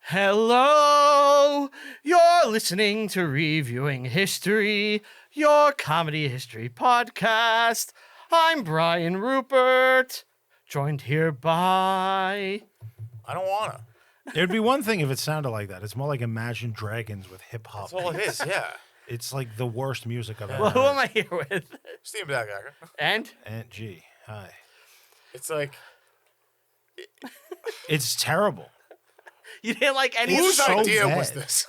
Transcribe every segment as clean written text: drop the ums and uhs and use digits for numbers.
Hello! You're listening to Reviewing History, your comedy history podcast. I'm Brian Rupert, joined here by... I don't wanna. It'd be one thing if it sounded like that. It's more like Imagine Dragons with hip hop. That's all it is, yeah. It's like the worst music I've ever Well, who heard. am I here with? Steve Blackacre. And? Aunt G. Hi. It's like... It's terrible. You didn't like any of Whose so idea bad. was this?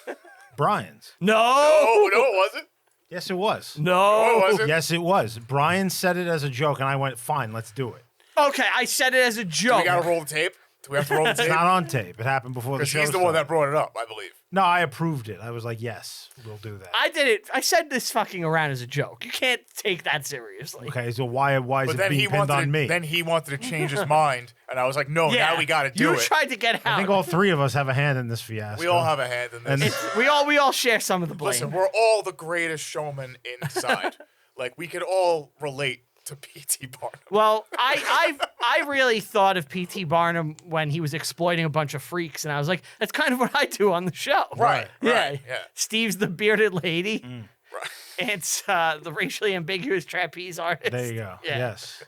Brian's. No! Oh, no, it wasn't? Yes, it was. No! Oh, was it? Yes, it was. Brian said it as a joke, and I went, fine, let's do it. Okay, I said it as a Do joke. we gotta roll the tape? Do we have to roll the It's tape? not on tape. It happened before the Because show he's the one started. that brought it up, I believe. No, I approved it. I was like, yes, we'll do that. I did it. I said this fucking around as a joke. You can't take that seriously. Okay, so why is But it then being pinned on me? Then he wanted to change his mind, and I was like, no, Yeah. now we gotta do You it. tried to get out. I think all three of us have a hand in this fiasco. We all have a hand in And this. we all share some of the blame. Listen, we're all the greatest showman inside. Like, we could all relate to P.T. Barnum. Well, I really thought of P.T. Barnum when he was exploiting a bunch of freaks, and I was like, that's kind of what I do on the show. Right, Yeah. right, yeah. Steve's the bearded lady. Right. And it's the racially ambiguous trapeze artist. There you go. Yeah. Yes.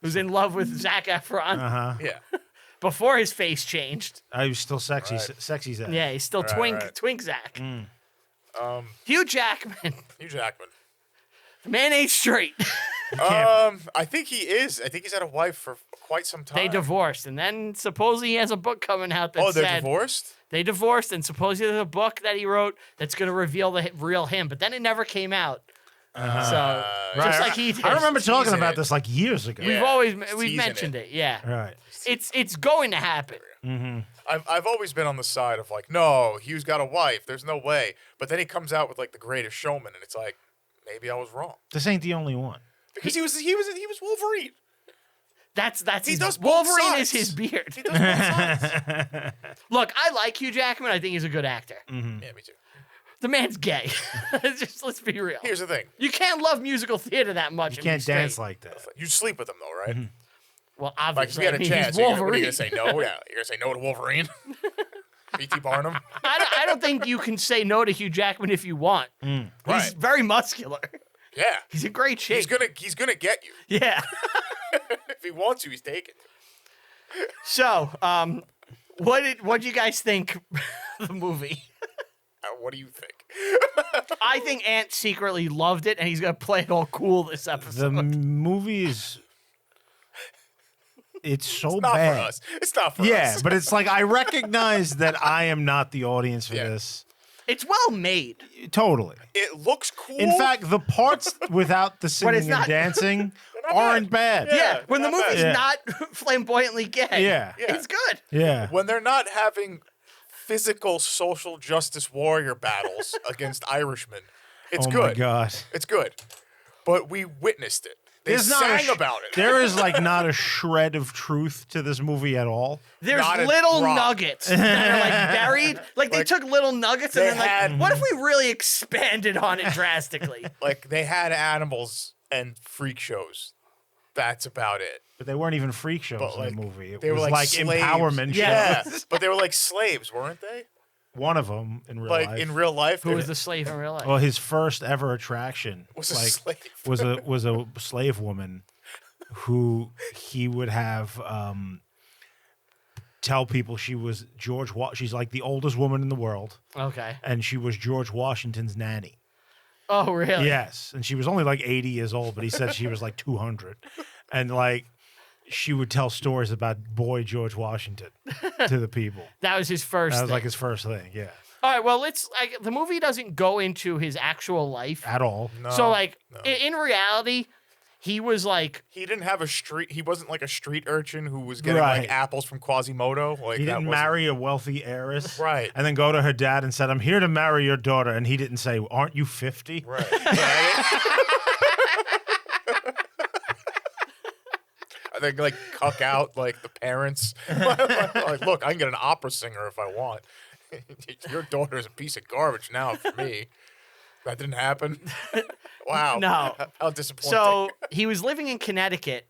Who's in love with Zac Efron Uh-huh. Yeah. before his face changed. I was still sexy, Right. sexy Zach. Yeah, he's still Right. twink Zac. Um, Hugh Jackman. Hugh Jackman. The man ain't straight. I think he is. I think he's had a wife for quite some time. They divorced, and then supposedly he has a book coming out that Oh, they're said divorced? they divorced, and supposedly there's a book that he wrote that's going to reveal the real him, but then it never came out. So just like he did. I remember talking Teasing about it. this like years ago. Yeah. We've teasing mentioned it. Yeah, Right. it's going to happen. I've always been on the side of like, no, Hugh's got a wife. There's no way. But then he comes out with like the Greatest Showman, and it's like, maybe I was wrong This ain't the only one. because he was Wolverine. That's He his, does both Wolverine sides. is his beard. He does both sides. Look, I like Hugh Jackman. I think he's a good actor. Yeah, me too. The man's gay. Just let's be real. Here's the thing: You can't love musical theater that much. You and be can't dance straight. like that. you sleep with him though, right? Well, Like, if obviously, you had a I mean, chance, he's what are Wolverine. you gonna say no? Yeah, you're gonna say no to Wolverine. P.T. Barnum. I don't think you can say no to Hugh Jackman if you want. He's Right. very muscular. Yeah, He's in great shape. he's gonna get you Yeah. if he wants to. He's taken. So, what do you guys think of the movie? What do you think? I think Ant secretly loved it, and he's gonna play it all cool this The episode. movie is. It's so Not bad. for us. It's not for us. Yeah, but it's like I recognize that I am not the audience for Yeah. this. It's well made. Totally. It looks cool. In fact, the parts without the singing it's not- and dancing not aren't bad. Yeah, when the not bad. movie's Yeah. not flamboyantly gay. Yeah. It's good. Yeah. when they're not having physical social justice warrior battles against Irishmen, it's Oh good. my god. It's good. But we witnessed it. They There's not sang about it. There is like not a shred of truth to this movie at all. There's Not a little drop. nuggets that are like buried. Like they took little nuggets and they then like, had- what if we really expanded on it drastically? Like, they had animals and freak shows. That's about it. But they weren't even freak shows But, in like, the movie. It they were was like slaves. empowerment Yeah. shows. But they were like slaves, weren't they? One of them in real Like, life. in real life. Who they- was the slave in real life? Well, his first ever attraction Was a like, slave. was a slave woman who he would have tell people she was she's like the oldest woman in the world, Okay. and she was George Washington's nanny. Oh, really? Yes, and she was only like 80 years old, but he said she was like 200, and like she would tell stories about boy George Washington to the people. That was his first. That was thing. like his first thing, yeah, All right. Well, the movie doesn't go into his actual life. at all. No, So, like, no. in reality, he was like, He didn't have a street. He wasn't like a street urchin who was getting Right. like apples from Quasimodo. Like He that didn't wasn't- marry a wealthy heiress, Right. And then go to her dad and said, "I'm here to marry your daughter," and he didn't say, "Aren't you 50?" Right. Yeah, I think like cuck out like the parents. Like, look, I can get an opera singer if I want. Your daughter is a piece of garbage now for me. That didn't happen. Wow. No. How disappointing. so he was living in Connecticut,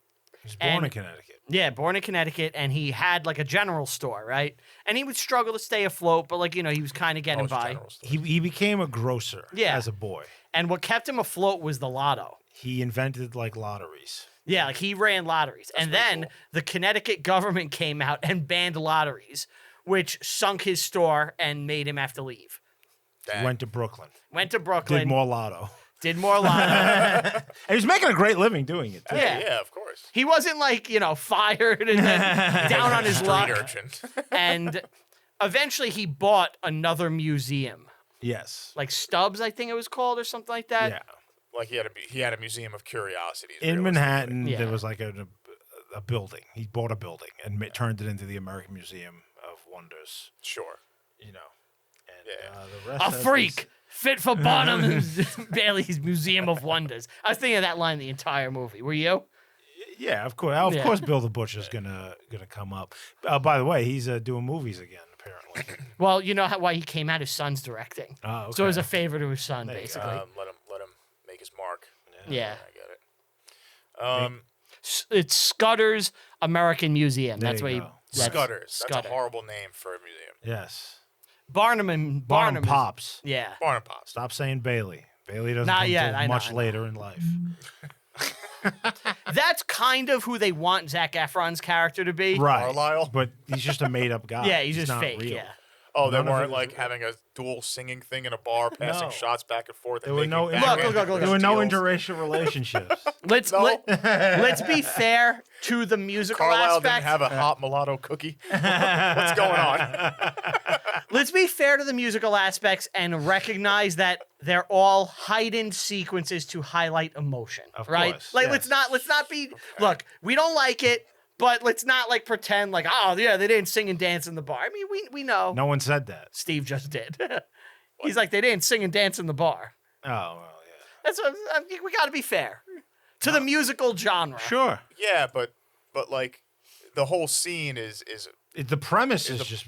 He's born in Connecticut. Yeah, born in Connecticut, and he had like a general store, right? And he would struggle to stay afloat, but like, he was kind of getting by. He became a grocer as a boy. And what kept him afloat was the lotto. He invented like lotteries. Yeah, like he ran lotteries. And then the Connecticut government came out and banned lotteries, which sunk his store and made him have to leave. He went to Brooklyn. Did more lotto. Did more lotto. And he was making a great living doing it, too. Yeah, of course. He wasn't like, fired and then down on his luck. Urchin. And eventually he bought another museum. Yes. Like Stubbs, I think it was called, or something like that. Yeah. Like he had a museum of curiosities. In Manhattan, Yeah. there was like a building. He bought a building and turned it into the American Museum of Wonders. Sure. And Yeah. the rest A as freak fit for Barnum Bailey's Museum of Wonders. I was thinking of that line the entire movie. Were you? Yeah, of course. Of course, Bill the Butcher's gonna come up. By the way, he's doing movies again. Apparently. Well, you know why he came out? His son's directing. Oh, okay. So it was a favor to his son, There you basically. Let him make his mark. Yeah. I get it. It's Scudder's American Museum. There That's you what he. go. Scudder's. That's Scudder. a horrible name for a museum. Yes. Barnum Barnum Pops. Yeah. Barnum Pops. Stop saying Bailey. Bailey doesn't Not come yet, till I know, much I know. later in life. That's kind of who they want Zac Efron's character to be. Right. Carlisle? But he's just a made up guy. Yeah, he's just not fake. real. Yeah. Oh, they None of weren't it was like real. having a dual singing thing in a bar, passing No. shots back and forth. There were no Look, there were no deals. interracial relationships. Let's be fair to the musical Carlisle aspect. didn't have a hot mulatto cookie. What's going on? Let's be fair to the musical aspects and recognize that they're all heightened sequences to highlight emotion, Of right? course, Like yes. let's not be look, we don't like it, but let's not like pretend like, oh yeah, they didn't sing and dance in the bar. I mean, we know. No one said that. Steve just did. He's like, they didn't sing and dance in the bar. Oh well, yeah. That's what we got to be fair to the musical genre. Sure. Yeah, but like the whole scene is The premise is just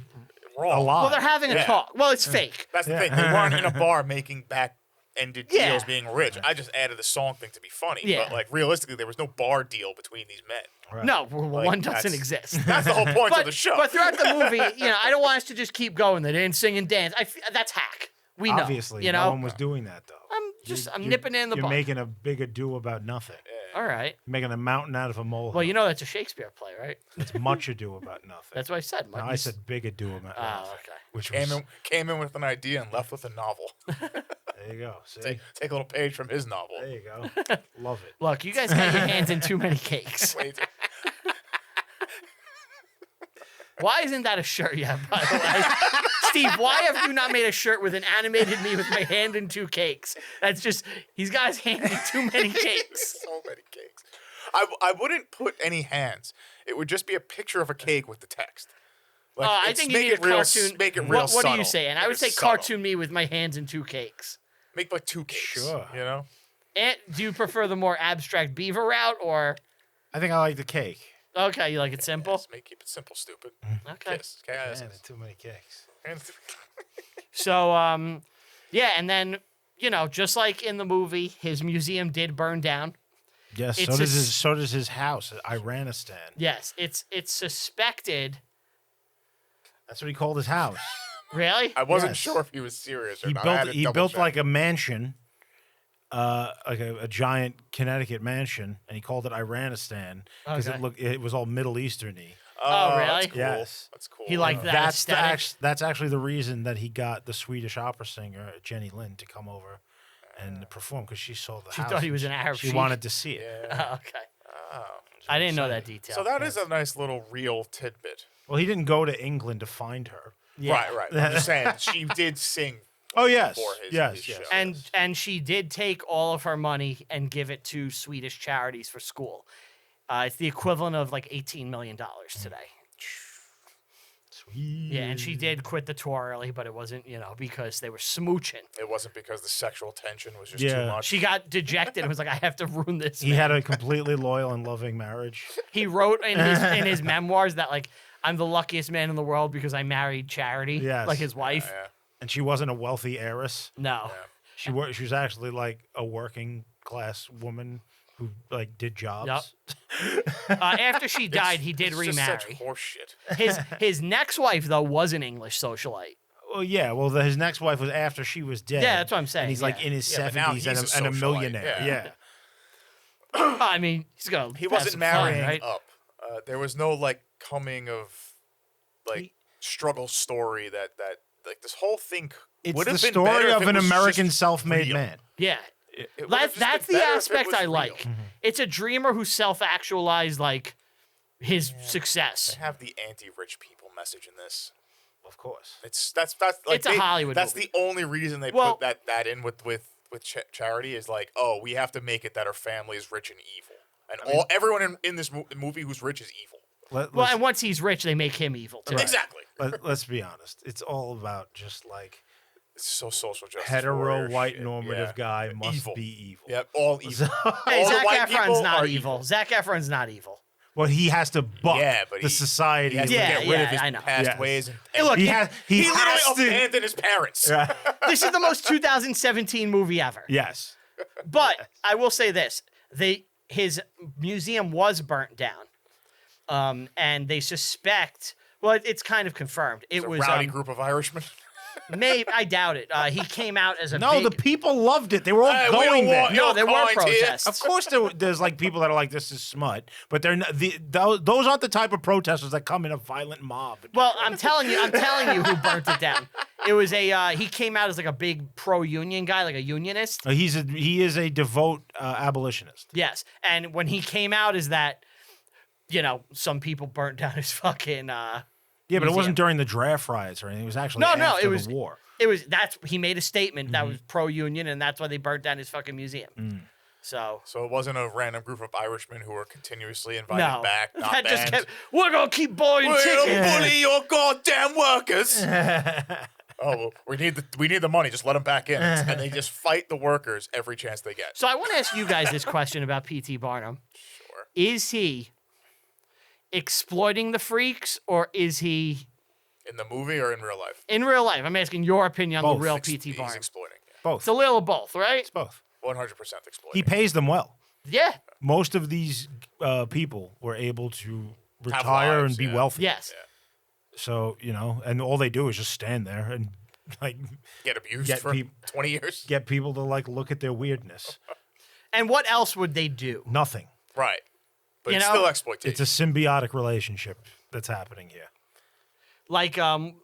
wrong. a lie. Well, they're having a Yeah. talk. Well, it's fake. That's the thing. They weren't in a bar making back-ended Yeah. deals being rich. I just added the song thing to be funny. Yeah. But like realistically, there was no bar deal between these men. Right. No, one doesn't that's- exist. That's the whole point of the show. But throughout the movie, I don't want us to just keep going. They didn't sing and dance. That's hack. We know. Obviously, you no know. one was doing that though. I'm nipping it in the You're bud. making a big ado about nothing. All right. Making a mountain out of a molehill. Well, that's a Shakespeare play, right? It's much ado about nothing. That's what I said. No, I said big ado about nothing. Oh, okay. Which was, came in with an idea and left with a novel. there you go. See? Take a little page from his novel. There you go. Love it. Look, you guys got your hands in too many cakes. Wait, Why isn't that a shirt yet, by the way? Steve, why have you not made a shirt with an animated me with my hand in two cakes? That's just, he's got his hand in too many cakes. so many cakes. I wouldn't put any hands. It would just be a picture of a cake with the text. Like, I it's- think you make need a it real, cartoon. Make it real What are you subtle. saying? Make I would it say subtle. cartoon me with my hands in two cakes. Make like two cakes. Sure. You know? And do you prefer the more abstract beaver route or? I think I like the cake. Okay, you like it simple? Yes, keep it simple, stupid. Okay. Kiss. Kiss. Man, too many cakes. So, yeah, and then, just like in the movie, his museum did burn down. Yes, It's so does his house, Iranistan. Yes, it's suspected. That's what he called his house. Really? I wasn't Yes. sure if he was serious or He not. I had built to he double built check. like a mansion, like a giant Connecticut mansion, and he called it Iranistan because Okay. it was all Middle Eastern-y. Oh, really? That's cool. Yes. That's cool. He liked that That's aesthetic? that's actually the reason that he got the Swedish opera singer Jenny Lind to come over and perform because she saw the She house. thought he and was an Arab She sheik. wanted to see it. Yeah. Oh, okay. Oh. I didn't know that detail. So that is a nice little real tidbit. Well, he didn't go to England to find her. Yeah. Right. I'm just saying she did sing. Oh yes, For his yes. show. And she did take all of her money and give it to Swedish charities for school. It's the equivalent of like $18 million today. Sweet. Yeah, and she did quit the tour early, but it wasn't, because they were smooching. It wasn't because the sexual tension was just Yeah. too much. She got dejected and was like, I have to ruin this. He man." had a completely loyal and loving marriage. He wrote in his memoirs that like, I'm the luckiest man in the world because I married Charity, Yes. like his wife. Yeah. And she wasn't a wealthy heiress. No. She was actually like a working class woman who like did jobs. Yep. After she died, he did It's just such remarry. horseshit. His next wife though was an English socialite. Well, yeah. Well, his next wife was after she was dead. Yeah, that's what I'm saying. And he's like in his Yeah, but now 70s he's and a a socialite, millionaire. yeah. I mean, he's gonna. He have wasn't some marrying fun, right? up. There was no like coming of like struggle story that like this whole thing It's would the have been story better if of it an was American just self-made real. man. Yeah. It would have just That's been the better if it aspect was I real. like. It's a dreamer who self-actualized like his success. They have the anti-rich people message in this. Of course. That's like It's a Hollywood That's movie. the only reason they Well- put that in with charity is like, oh, we have to make it that our family is rich and evil, and everyone in this movie who's rich is evil. Well, and once he's rich, they make him evil too. Exactly. Let's be honest. It's all about just like It's so social justice. hetero warrior white shit. normative guy must Evil. be evil. Yep, all evil. Hey, All the Zac white Efron's people not are evil. Zac Efron's not evil. Well, he has to buck Yeah, but the he society. has Yeah, to get rid of yeah, his I know. past Yes. ways. And Hey, look, he it- he literally has to. abandoned his parents. This is the most 2017 movie ever. Yes. But I will say this: his museum was burnt down, and they suspect. Well, it's kind of confirmed. It It's a was rowdy group of Irishmen. maybe I doubt it. He came out as a No, big, the people loved it. They were all Hey, we going don't there. want No, your there were kind here. protests. Of course, there's like people that are like, this is smut, but they're not, those aren't the type of protesters that come in a violent mob. Well, I'm telling you who burnt it down. It was he came out as like a big pro-union guy, like a unionist. He is a devout abolitionist. Yes, and when he came out as that, some people burnt down his fucking. Yeah, but it museum. wasn't during the draft riots or anything. It was actually No, after it was the war. He made a statement that was pro-union, and that's why they burnt down his fucking museum. So it wasn't a random group of Irishmen who were continuously invited no, back. Not that just banned. kept. We're gonna keep buying We're tickets. gonna bully your goddamn workers. Well, we need the money. Just let them back in, and they just fight the workers every chance they get. So I want to ask you guys this question about P.T. Barnum: Sure. Is he exploiting the freaks, or is he In the movie or in real life? in real life? I'm asking your opinion on Both. the real He's P.T. Barnum. exploiting. Both. It's a little of both, right? It's both. 100% exploiting. He pays them well. Yeah. Most of these people were able to retire lives, and be yeah. wealthy. Yes. So, and all they do is just stand there and like Get abused Get for peop- 20 years. get people to like look at their weirdness. And what else would they do? Nothing. Right. But You it's know, still exploitation. It's a symbiotic relationship that's happening here. Like like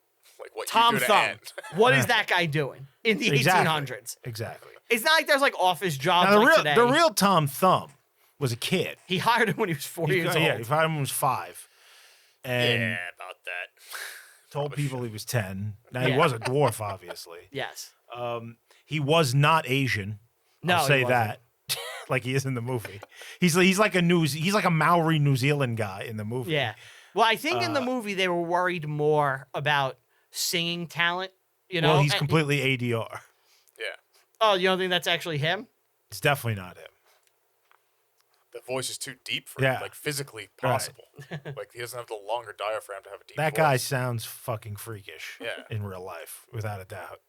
what Tom you do to Thumb. Ant. What is that guy doing in the Exactly. 1800s? Exactly. It's not like there's like office jobs Now like today. the real Tom Thumb was a kid. He hired him when he was 4 years old. Yeah, he found him when he was 5. And Yeah, about that. told people he was 10. Now Yeah. he was a dwarf, obviously. Yes. He was not Asian. No, I'll he say wasn't. that. Like he is in the movie. He's like a Maori New Zealand guy in the movie. Yeah. Well, I think in the movie they were worried more about singing talent. Well, he's and- completely ADR. Yeah. Oh, you don't think that's actually him? It's definitely not him. The voice is too deep for Yeah. like physically Right. possible. Like he doesn't have the longer diaphragm to have a deep That voice. guy sounds fucking freakish Yeah. in real life, without a doubt.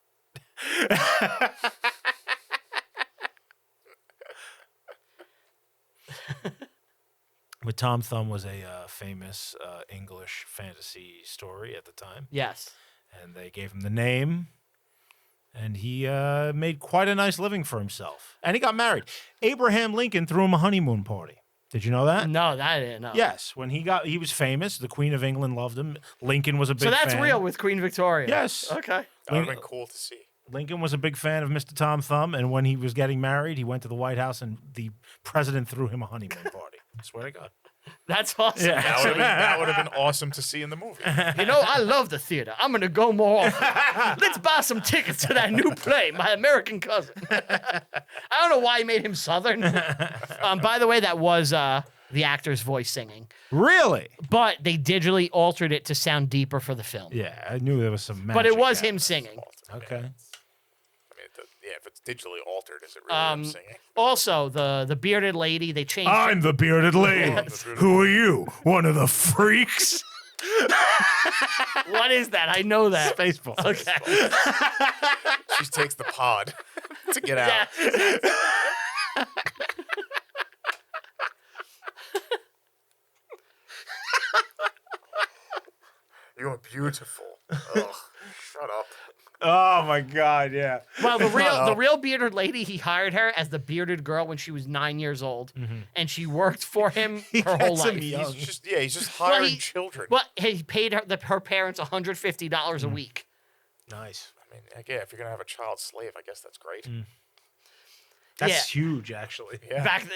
But Tom Thumb was a famous English fantasy story at the time, Yes. and they gave him the name, and he made quite a nice living for himself. And he got married. Abraham Lincoln threw him a honeymoon party. Did you know that? No, that I didn't know. Yes, when he was famous. The Queen of England loved him. Lincoln was a big So that's fan. real with Queen Victoria. Yes. Okay. That would have been cool to see. Lincoln was a big fan of Mr. Tom Thumb, and when he was getting married, he went to the White House, and the president threw him a honeymoon party. I swear to God. That's awesome. Yeah. That would have been awesome to see in the movie. I love the theater. I'm going to go more often. Let's buy some tickets to that new play, My American Cousin. I don't know why he made him Southern. By the way, that was the actor's voice singing. Really? But they digitally altered it to sound deeper for the film. Yeah, I knew there was some magic. But it was happening. him singing. Okay. I mean, if it's digitally altered, is it really him singing? Also, the bearded lady, they changed I'm the bearded lady. Who are you? One of the freaks? What is that? I know that. Baseball. Okay. She takes the pod to get out. Yeah. You are beautiful. Ugh, shut up. Oh my God, yeah. Well, the up. real bearded lady, he hired her as the bearded girl when she was 9 years old, and she worked for him her whole gets him life. young. He's just hiring he- children. Well, he paid her parents $150 a week. Nice. I mean, again, if you're gonna have a child slave, I guess that's great. That's huge, actually.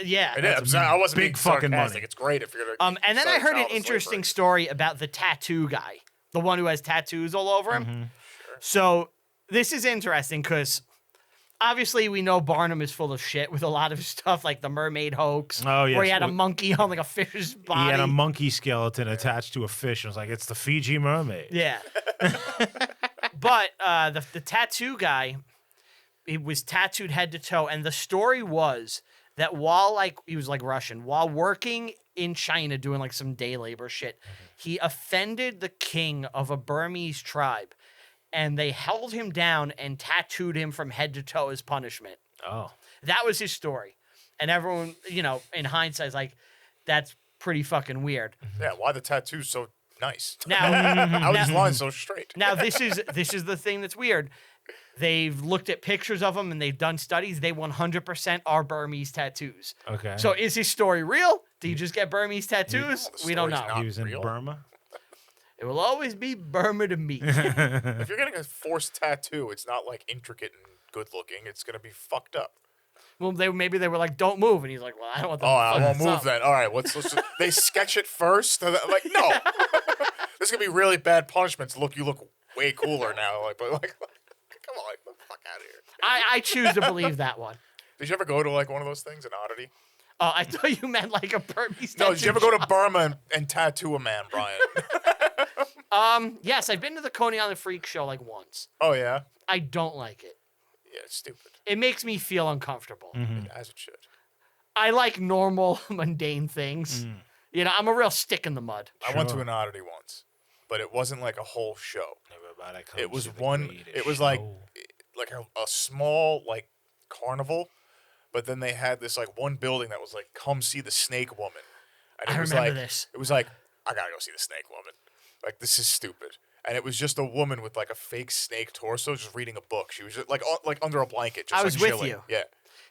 Yeah. It is. I wasn't big being fucking sarcastic. money. It's great if you're gonna. And then sell I a heard an child to interesting slavery. story about the tattoo guy, the one who has tattoos all over him. So this is interesting because obviously we know Barnum is full of shit with a lot of his stuff, like the mermaid hoax, Oh, yes. where he had a Well, monkey on like a fish's body. He had a monkey skeleton attached to a fish. And was like, it's the Fiji mermaid. Yeah. But the tattoo guy, he was tattooed head to toe, and the story was that while he was like Russian, while working in China doing like some day labor shit, he offended the king of a Burmese tribe, and they held him down and tattooed him from head to toe as punishment. Oh. That was his story, and everyone, in hindsight, is like, that's pretty fucking weird. Yeah, why the tattoo's so nice? Now, How are these lines so straight? Now this is the thing that's weird. They've looked at pictures of them and they've done studies. They 100% are Burmese tattoos. Okay. So is his story real? Do you just get Burmese tattoos? the We don't story's know. he was in real. Burma. It will always be Burma to me. If you're getting a forced tattoo, it's not like intricate and good looking. It's gonna be fucked up. Well, maybe they were like, "Don't move," and he's like, "Well, I don't want them." Oh, to I fuck won't this move up." then. All right, let's just, they sketch it first. I'm like, no, this is gonna be really bad punishments. Look, you look way cooler now. But come on, get the fuck out of here. I choose to believe that one. Did you ever go to like one of those things, an oddity? Oh, I thought you meant like a Burmese tattoo. No, did you ever go to Burma and tattoo a man, Brian? Yes, I've been to the Coney Island Freak Show like once. Oh yeah, I don't like it. yeah, it's stupid. It makes me feel uncomfortable. As it should. I like normal, mundane things. I'm a real stick in the mud. I went to an oddity once, but it wasn't like a whole show. It was one. It was like a small like carnival, but then they had this like one building that was like, "Come see the Snake Woman," and I was remember like, this. It was like, I gotta go see the Snake Woman. Like, this is stupid. And it was just a woman with like a fake snake torso, just reading a book. She was just like under a blanket. Just, I was like, with chilling. you. Yeah.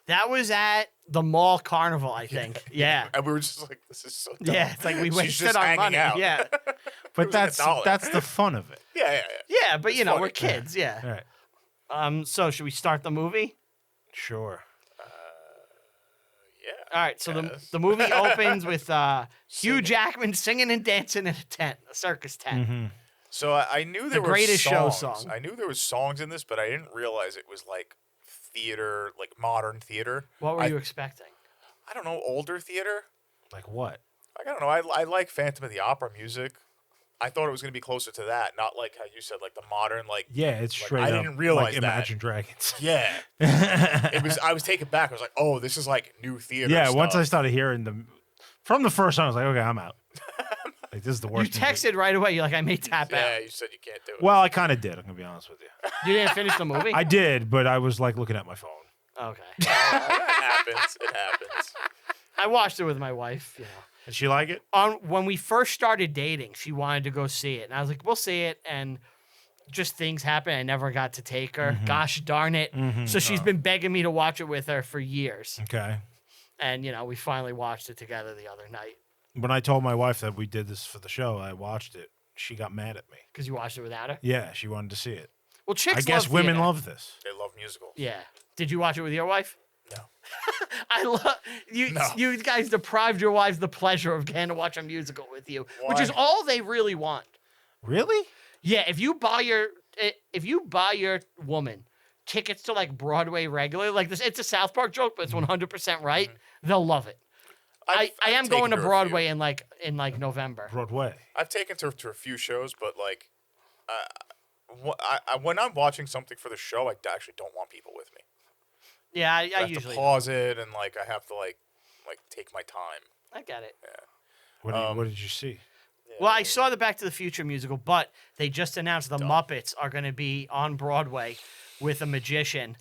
That was at the mall carnival, I think. Yeah. And we were just like, this is so dumb. Yeah, it's like we She's wasted just our hanging money. out. Yeah. But was like $1. that's the fun of it. Yeah. Yeah, but It's we're funny. kids. Yeah. All right. So should we start the movie? Sure. Yeah. All right. So Yes. the movie opens with Hugh Jackman singing and dancing in a circus tent. So I knew there were Greatest Show songs. song. I knew there was songs in this, but I didn't realize it was like theater, like modern theater. What were you expecting? I don't know, older theater. Like what? I don't know. I like Phantom of the Opera music. I thought it was going to be closer to that, not like how you said, like the modern, like Yeah, it's straight I up didn't realize like that. Imagine Dragons. yeah. It was. I was taken back. I was like, oh, this is like new theater. Yeah, once I stuff. started hearing from the first time, I was like, okay, I'm out. Like, this is the You worst. movie. texted right away. You're like, I may tap Yeah, out. you said you can't do it. Well, I kind of did. I'm gonna be honest with you. You didn't finish the movie? I did, but I was like looking at my phone. Okay. It happens. It happens. I watched it with my wife. Did she like it? When we first started dating, she wanted to go see it, and I was like, "We'll see it." And just things happened. I never got to take her. Gosh darn it! So she's been begging me to watch it with her for years, Okay. and we finally watched it together the other night When I told my wife that we did this for the show, I watched it. She got mad at me. because you watched it without her. Yeah, she wanted to see it. Well, chicks. I guess love women theater. love this. They love musicals. Yeah. Did you watch it with your wife? No. I love you. No. You guys deprived your wives the pleasure of getting to watch a musical with you, which is Why? all they really want. Really? Yeah, if you buy your woman tickets to like Broadway regularly, like this, it's a South Park joke, but it's 100% right. They'll love it. I am I've going taken to her a Broadway few. in November. Broadway. I've taken her to a few shows, but like, when I'm watching something for the show, I actually don't want people with me. Yeah, I I have usually to pause it and like I have to like take my time. I get it. What did you see? Well, I saw the Back to the Future musical, but they just announced the Muppets are going to be on Broadway with a magician,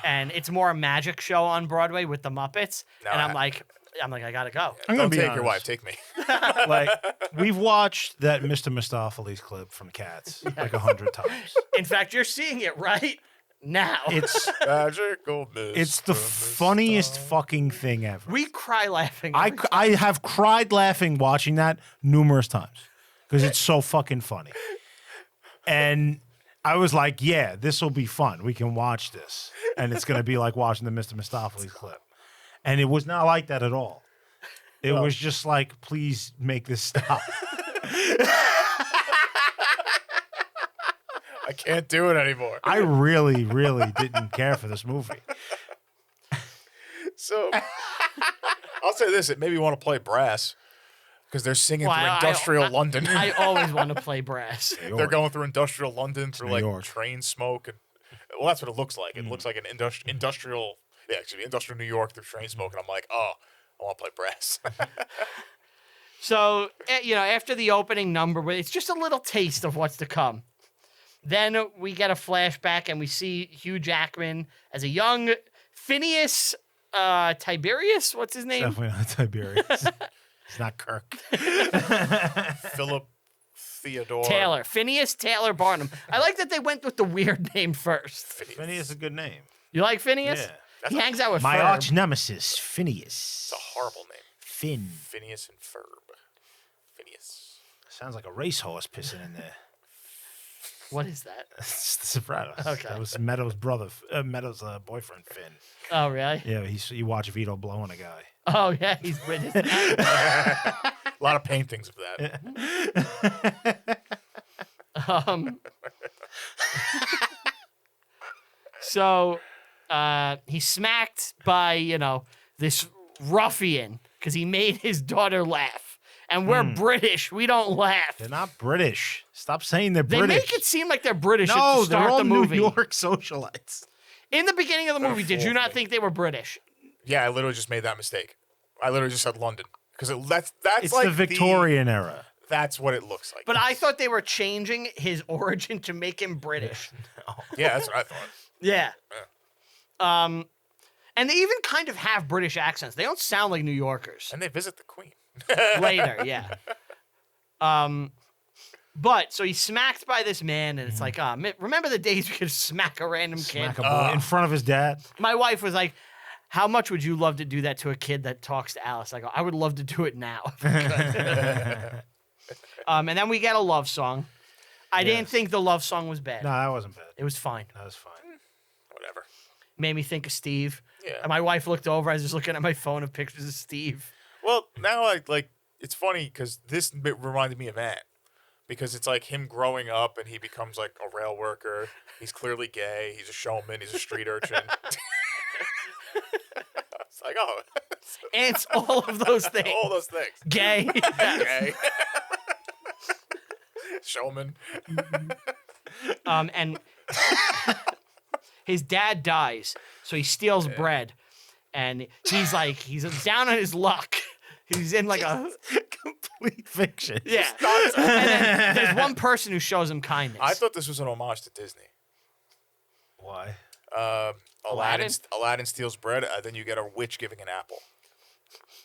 and it's more a magic show on Broadway with the Muppets. No, and I'm like, I'm like, I gotta go. I'm gonna Don't be take your honest. wife. Take me. Like, we've watched that Mr. Mistopheles clip from Cats like 100 times. In fact, you're seeing it right now. It's Magical it's the funniest fucking thing ever. We cry laughing. I have cried laughing watching that numerous times because it's so fucking funny. And I was like, yeah, this will be fun. We can watch this. And it's going to be like watching the Mr. Mistopheles clip. And it was not like that at all. It was just like, please make this stop. I can't do it anymore. I really, really didn't care for this movie. So I'll say this: it made me want to play brass because they're singing through industrial London. I always want to play brass. They're going through industrial London through New like York. train smoke and well, that's what it looks like. It looks like an industrial, industrial New York through train smoke, and I'm like, oh, I want to play brass. So, after the opening number, where it's just a little taste of what's to come. Then we get a flashback and we see Hugh Jackman as a young Phineas Tiberius. What's his name? Definitely not Tiberius. It's not Kirk. Philip Theodore Taylor. Phineas Taylor Barnum. I like that they went with the weird name first. Phineas is a good name. You like Phineas? Yeah. He hangs out with My Ferb. arch nemesis, Phineas. It's a horrible name. Finn. Phineas and Ferb. Phineas. Sounds like a racehorse pissing in there. What is that? It's The Sopranos. Okay. That was Meadows' brother, Meadows' boyfriend, Finn. Oh, really? Yeah, you watch Vito blowing a guy. Oh, yeah. He's British. A lot of paintings of that. So he's smacked by, this ruffian because he made his daughter laugh. And we're British. We don't laugh. They're not British. Stop saying they're They British. make it seem like they're British at no, the they're start all the movie. New York socialites. In the beginning of the movie, did you not full think they were British? Yeah, I literally just made that mistake. I literally just said London because that's It's like the Victorian era. That's what it looks like. But I thought they were changing his origin to make him British. Yeah, that's what I thought. Yeah. And they even kind of have British accents. They don't sound like New Yorkers. And they visit the Queen. Later, yeah. But so he's smacked by this man, and it's like, remember the days we could smack a random Smack kid? a boy in front of his dad. My wife was like, how much would you love to do that to a kid that talks to Alice? I go, I would love to do it now. If I could. And then we get a love song. I didn't think the love song was bad. No, that wasn't bad. It was fine. That was fine. Whatever. Made me think of Steve. Yeah. And my wife looked over. I was just looking at my phone of pictures of Steve. Well, now it's funny because this bit reminded me of Ant. Because it's like him growing up and he becomes like a rail worker. He's clearly gay. He's a showman. He's a street urchin. It's like, oh. And it's all of those things. All those things. Gay. Gay. Showman. And his dad dies, so he steals bread, and he's down on his luck. He's in like a complete fiction. yeah. And then there's one person who shows him kindness. I thought this was an homage to Disney. Why? Aladdin steals bread, then you get a witch giving an apple.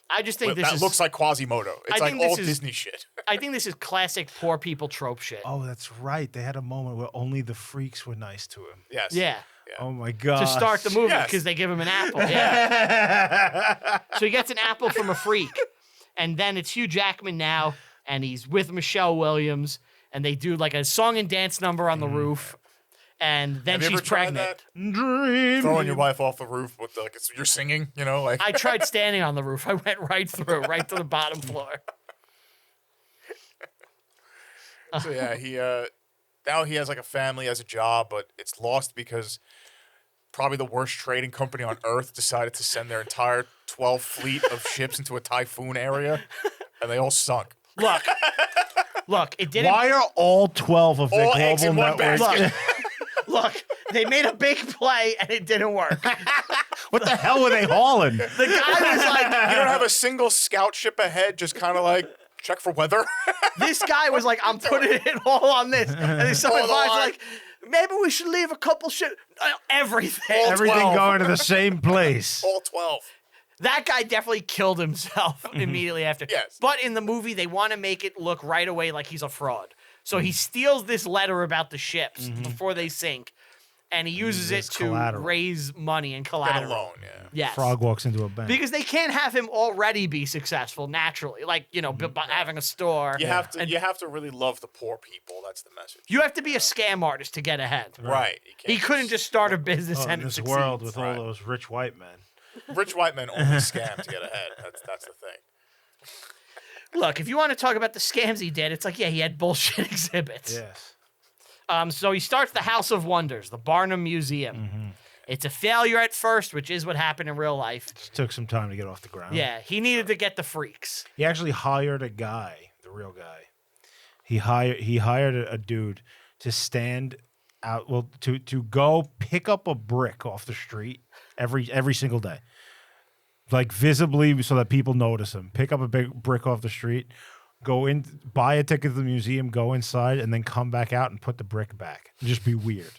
I just think That looks like Quasimodo. It's like all Disney shit. I think this is classic poor people trope shit. Oh, that's right. They had a moment where only the freaks were nice to him. Yes. Yeah. Oh my god. To start the movie Yes. because they give him an apple. Yeah. So he gets an apple from a freak. And then it's Hugh Jackman now, and he's with Michelle Williams, and they do like a song and dance number on the roof. And then Have you she's ever tried pregnant. that? Dream. Throwing your wife off the roof with you're singing, like I tried standing on the roof. I went right through, right to the bottom floor. So yeah, he now he has like a family, has a job, but it's lost because probably the worst trading company on earth decided to send their entire 12 fleet of ships into a typhoon area, and they all sunk. Look, it didn't. Why are all 12 of their All eggs global in one networks? basket. Look, they made a big play and it didn't work. What the hell were they hauling? The guy was like, You don't have a single scout ship ahead, just kind of like check for weather. this guy was like, I'm putting it all on this. And then some Hold advisor on. like, maybe we should leave a couple shit. Everything. All Everything 12. going to the same place. All 12. That guy definitely killed himself immediately after. Yes. But in the movie, they want to make it look right away like he's a fraud. So he steals this letter about the ships before they sink, and he uses it to raise money and collateral. Get a loan, yeah. Yes. Frog walks into a bank. Because they can't have him already be successful naturally, like, you know, having a store. You have to really love the poor people. That's the message. You have to be a scam artist to get ahead. Right. He couldn't just start a business and in this succeed. world with all those rich white men. Rich white men only scam to get ahead. That's the thing. Look, if you want to talk about the scams he did, it's like, yeah, he had bullshit exhibits. Yes. So he starts the House of Wonders, the Barnum Museum. It's a failure at first, which is what happened in real life. Just took some time to get off the ground. Yeah, he needed to get the freaks. He actually hired a guy, the real guy. He hired a dude to stand out, well, to go pick up a brick off the street every single day. Like visibly so that people notice him. Pick up a big brick off the street, go in, buy a ticket to the museum, go inside, and then come back out and put the brick back. Just be weird.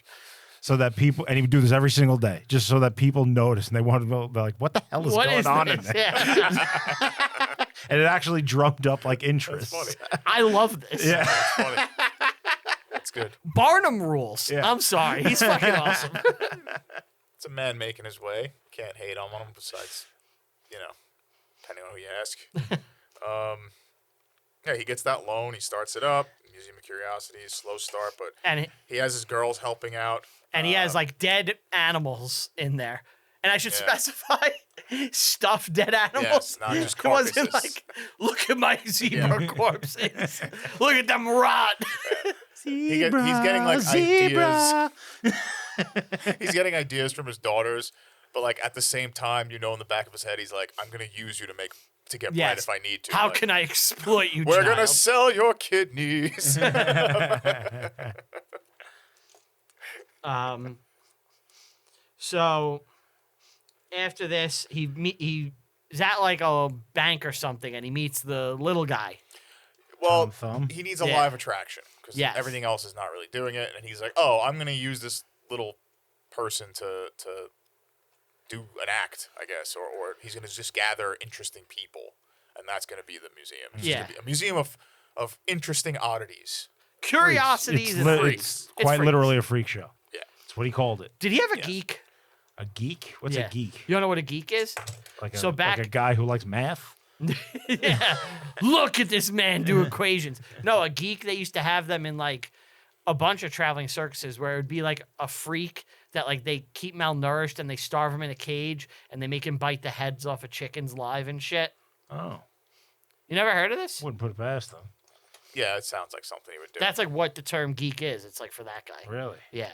So that people, and he would do this every single day, just so that people notice and they want to know, they're like, what the hell is going on in there? Yeah. And it actually drummed up like interest. That's funny. I love this. Yeah. That's funny. That's good. Barnum rules. Yeah. I'm sorry. He's fucking awesome. It's a man making his way. Can't hate on him besides, you know, depending on who you ask. Yeah, he gets that loan. He starts it up. Museum of Curiosities, slow start, but And he has his girls helping out. he has like dead animals in there. And I should specify stuffed dead animals. Yes, not just It wasn't carcasses. like, look at my zebra corpses. Look at them rot. He's getting like ideas. He's getting ideas from his daughters, but like at the same time, you know, in the back of his head, he's like, "I'm gonna use you to get bread if I need to." How like, can I exploit you, we're child? gonna sell your kidneys. So after this, he's at like a bank or something, and he meets the little guy. Well, Thumb. he needs a live attraction because Yes. everything else is not really doing it, and he's like, "Oh, I'm gonna use this little person to do an act, I guess, or he's gonna just gather interesting people, and that's gonna be the museum. It's just gonna be a museum of interesting oddities. Curiosities and freaks. It's quite freaks. literally a freak show. Yeah, That's what he called it. Did he have a geek? A geek? What's Yeah. a geek? You don't know what a geek is? Like So back- like a guy who likes math? Yeah. Look at this man do equations. No, a geek, they used to have them in like a bunch of traveling circuses where it would be like a freak that like they keep malnourished and they starve him in a cage and they make him bite the heads off of chickens live and shit. Oh. You never heard of this? Wouldn't put it past them. yeah, it sounds like something he would do. That's like what the term geek is. It's like for that guy. Really? Yeah.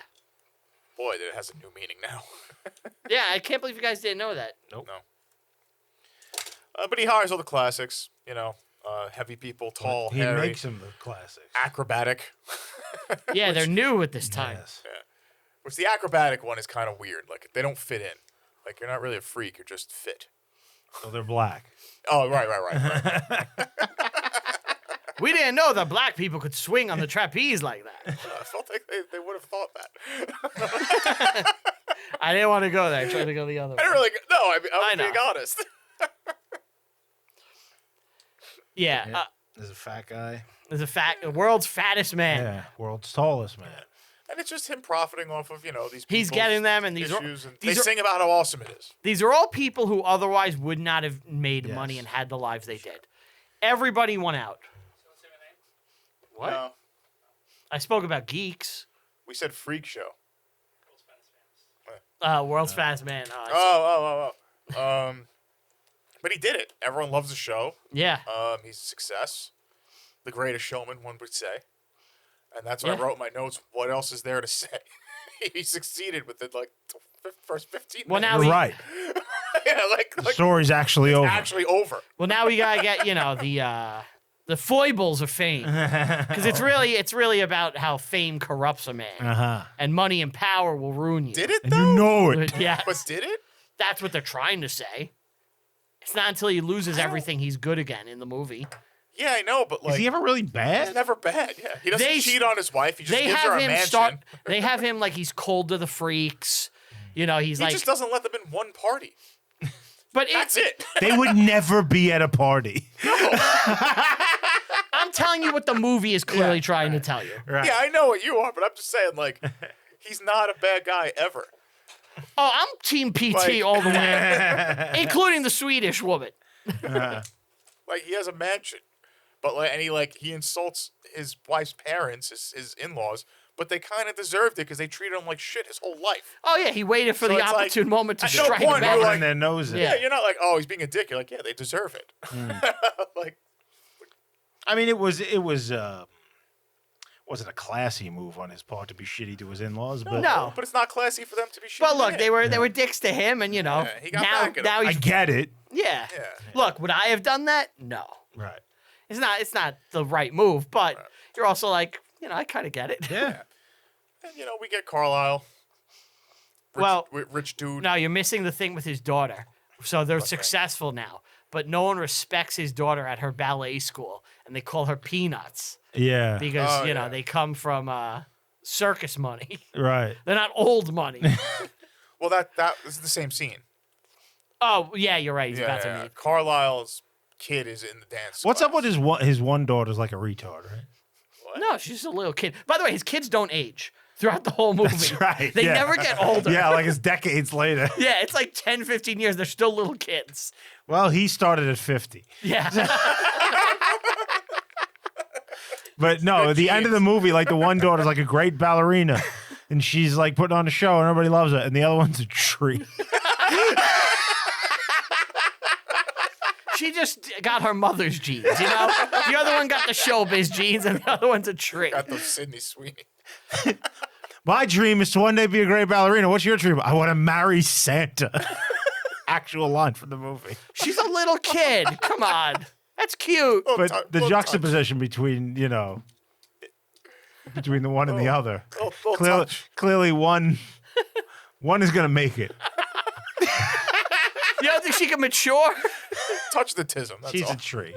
Boy, it has a new meaning now. Yeah, I can't believe you guys didn't know that. No. But he hires all the classics, you know, heavy people, tall, He hairy, makes them the classics. acrobatic. Yeah, they're new at this time. Yes. Which the acrobatic one is kind of weird. Like, they don't fit in. Like, you're not really a freak, you're just fit. So they're black. Oh, right. We didn't know that black people could swing on the trapeze like that. I felt like they would have thought that. I didn't want to go there. I tried to go the other way. I didn't really, no, I was I know. being honest. Yeah. There's a fat guy. There's the world's fattest man. Yeah. World's tallest man. And it's just him profiting off of, you know, these He's people's getting them, and these are- issues, and these they are- sing about how awesome it is. These are all people who otherwise would not have made Yes. money and had the lives they did. Everybody won out. What? No, I spoke about geeks. we said freak show. World's fattest man. Oh, But he did it. Everyone loves the show. yeah. He's a success. The Greatest Showman, one would say. And that's what Yeah. I wrote in my notes. What else is there to say? He succeeded with it, like, first 15 Well, minutes. now You're right. Yeah, like The story's actually over. actually over. Well, now we gotta get the foibles of fame, because it's really about how fame corrupts a man, Uh-huh. and money and power will ruin you. Did it, And though? you know it. Yeah, But did it? that's what they're trying to say. It's not until he loses everything he's good again in the movie. Yeah, I know, but, like, Is he ever really he's bad? never bad. Yeah, he doesn't They- cheat on his wife. He just They gives her have a him mansion. They have him like he's cold to the freaks. You know, he's He like just doesn't let them in one party. But That's it. They would never be at a party. I'm telling you what the movie is clearly trying to tell you. Right. Yeah, I know what you are, but I'm just saying, like, he's not a bad guy ever. Oh, I'm Team PT Like- all the way, including the Swedish woman. Like, he has a mansion, but like, and he insults his wife's parents, his in-laws, but they kind of deserved it because they treated him like shit his whole life. Oh yeah, he waited for So the it's like, opportune moment to at no strike point back. we're Burn like- their noses. Yeah. Yeah, you're not like, oh, he's being a dick. You're like, yeah, they deserve it. Like, I mean, it was wasn't a classy move on his part to be shitty to his in-laws, but No. but it's not classy for them to be shit. But look, they were dicks to him, and you know, Yeah, he got back at him. now I he's get it. yeah. Yeah. Look, would I have done that? No, Right. it's not the right move. But you're also like, you know, I kind of get it. Yeah. And, you know, we get Carlisle. Rich dude. No, you're missing the thing with his daughter. So they're successful now, but no one respects his daughter at her ballet school, and they call her Peanuts Yeah. because Oh, you know yeah. they come from circus money. Right. They're not old money. Well, that is the same scene. Oh yeah, you're right. He's about to meet. Carlisle's kid is in the dance. What's up class. with his one daughter's like a retard, right? No, she's just a little kid. By the way, his kids don't age throughout the whole movie. That's right. They yeah. never get older. Yeah, like it's decades later. Yeah, it's like 10, 15 years. They're still little kids. Well, he started at 50. Yeah. But no, at the end of the movie, like the one daughter's like a great ballerina, and she's like putting on a show, and everybody loves it, and the other one's a tree. She just got her mother's genes, you know? The other one got the showbiz genes, and the other one's a tree. Got those Sydney Sweeney. My dream is to one day be a great ballerina. What's your dream? I want to marry Santa. Actual line from the movie. She's a little kid. Come on. That's cute. But the juxtaposition between, you know, between the one and the other. Clearly one is going to make it. You don't think she can mature? Touch the tism. That's She's all. a tree.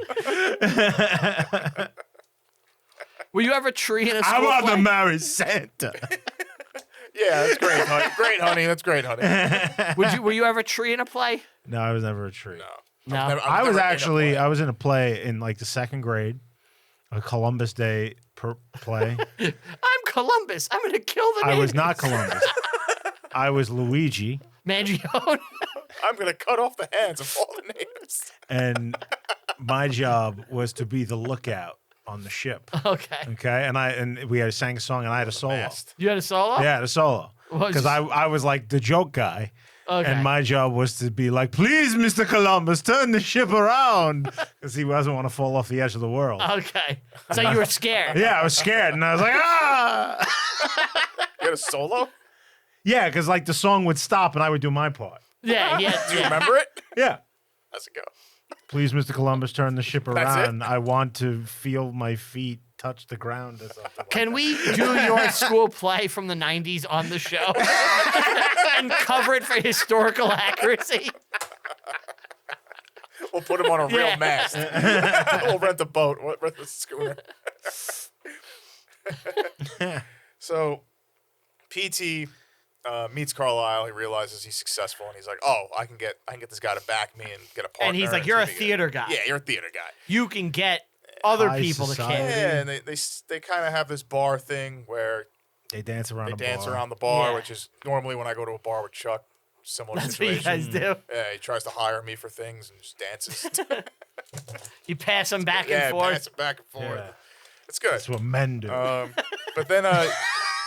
Were you ever a tree in a school I want play? to marry Santa. Yeah, that's great, honey. Great, honey. That's great, honey. Were you ever a tree in a play? No, I was never a tree. No. I was actually, I was in a play in like the second grade, a Columbus Day play. I'm Columbus. I'm going to kill the I natives. was not Columbus. I was Luigi, Mangione. I'm going to cut off the hands of all the natives. and my job was to be the lookout on the ship. Okay. Okay, and we had sang a song, and I had a solo. Mast. You had a solo? Yeah, I had a solo Well, because I was like the joke guy. Okay. And my job was to be like, please, Mr. Columbus, turn the ship around. Because he doesn't want to fall off the edge of the world. Okay. So you were scared. Yeah, I was scared. And I was like, ah. You had a solo? Yeah, because like the song would stop and I would do my part. Yeah, yeah. Do you remember it? Yeah. How's it go? Please, Mr. Columbus, turn the ship That's around. I want to feel my feet touch the ground or something. Like Can we do your school play from the 90s on the show and cover it for historical accuracy? We'll put him on a real Yeah. mast. We'll rent a boat. We'll rent a schooner. So, PT meets Carlisle. He realizes he's successful, and he's like, "Oh, I can get this guy to back me and get a partner." And he's like, "You're a theater guy. Yeah, you're a theater guy. You can get other High people to society. carry." Yeah, and they kind of have this bar thing where They dance around they a dance bar. around the bar, Yeah. which is normally when I go to a bar with Chuck. Similar That's what you situation. guys do. Yeah, he tries to hire me for things and just dances. You pass them back yeah, and forth. pass it back and forth. Yeah. It's good. That's what men do. But then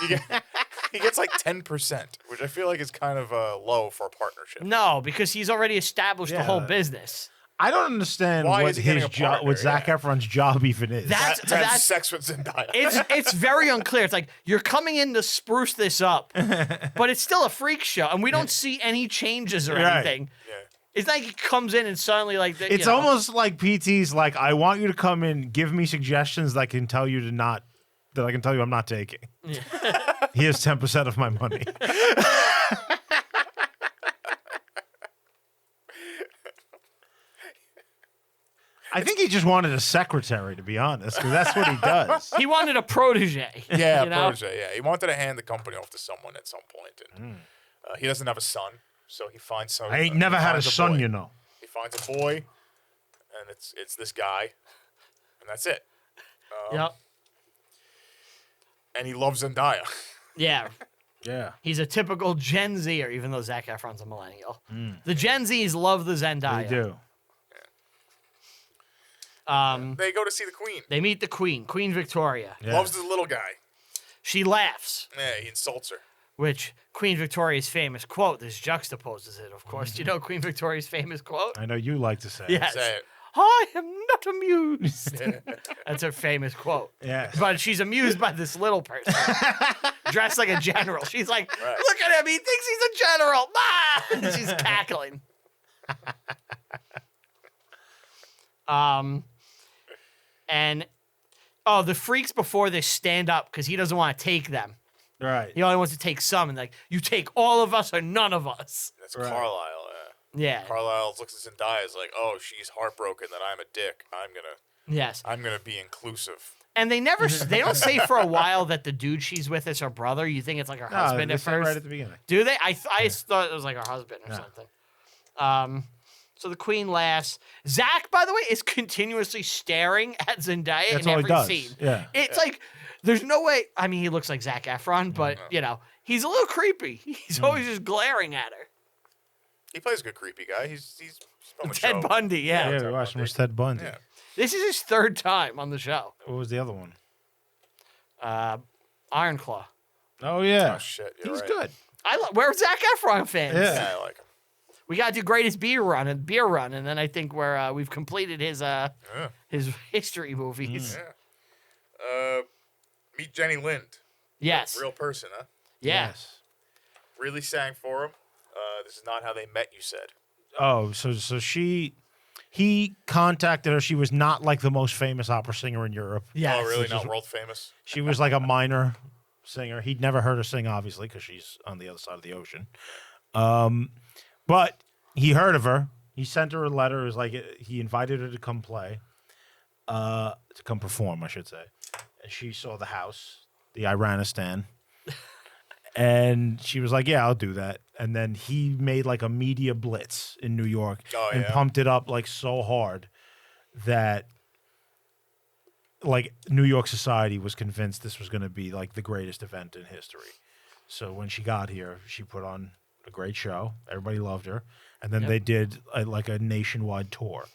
he gets like 10%, which I feel like is kind of low for a partnership. No, because he's already established the whole Yeah. business. I don't understand Why what is he getting his a job, partner? what Zac Yeah. Efron's job even is. That's To have sex with Zendaya. it's very unclear. It's like you're coming in to spruce this up, but it's still a freak show, and we don't see any changes or Right. anything. Yeah. It's like he comes in and suddenly like It's you know, almost like PT's like, I want you to come in, give me suggestions that I can tell you I'm not taking. Here's 10% of my money. I think he just wanted a secretary, to be honest, because that's what he does. he wanted a protege. Yeah, you know? protege. Yeah, he wanted to hand the company off to someone at some point, and he doesn't have a son, So he finds some. I ain't never had a son, boy. you know. He finds a boy, and it's this guy, and that's it. Yep. And he loves Zendaya. Yeah. Yeah. He's a typical Gen Zer, even though Zac Efron's a millennial. The Gen Zs love the Zendaya. They do. They go to see the Queen. They meet the Queen, Queen Victoria. Yeah. Loves the little guy. She laughs, Yeah, he insults her. which Queen Victoria's famous quote, this juxtaposes it, of course. Do you know Queen Victoria's famous quote? I know you like to say it. Yes. Say it. I am not amused. That's her famous quote. Yes. But she's amused by this little person dressed like a general. She's like, Right. look at him. He thinks he's a general. Ah! And she's cackling. And, the freaks before this stand up because he doesn't want to take them. Right. He only wants to take some. And like, you take all of us or none of us. That's Right. Carlisle. Yeah. Carlisle looks at Zendaya is like, oh, she's heartbroken that I'm a dick. Yes. I'm gonna be inclusive. And they don't say for a while that the dude she's with is her brother. You think it's like her husband they at say first. right at the beginning. Do they? I thought it was like her husband or something. So the Queen laughs. Zach, by the way, is continuously staring at Zendaya That's in all he every does. scene. Yeah. It's like there's no way. I mean, he looks like Zac Efron, but he's a little creepy. He's always just glaring at her. He plays a good creepy guy. He's on the Ted show. Bundy, yeah. Yeah, we watched him with Ted Bundy. Yeah. This is his third time on the show. What was the other one? Iron Claw. Oh, yeah. Oh shit, you're He's right. good. We're Zac Efron fans. Yeah. Yeah, I like him. We got to do greatest beer run, and then I think we've completed his history movies. Yeah. Meet Jenny Lind. Yes. Real person, huh? Yeah. Yes. Really sang for him. This is not how they met, you said. Oh, so he contacted her. She was not like the most famous opera singer in Europe. Yes. Oh, really? Not world famous? She was like a minor singer. He'd never heard her sing, obviously, because she's on the other side of the ocean. But he heard of her. He sent her a letter. It was like he invited her to come play, to come perform, I should say. And she saw the house, the Iranistan. And she was like, yeah, I'll do that. And then he made like a media blitz in New York and pumped it up like so hard that like New York society was convinced this was going to be like the greatest event in history. So when she got here, she put on a great show. Everybody loved her. And then they did like a nationwide tour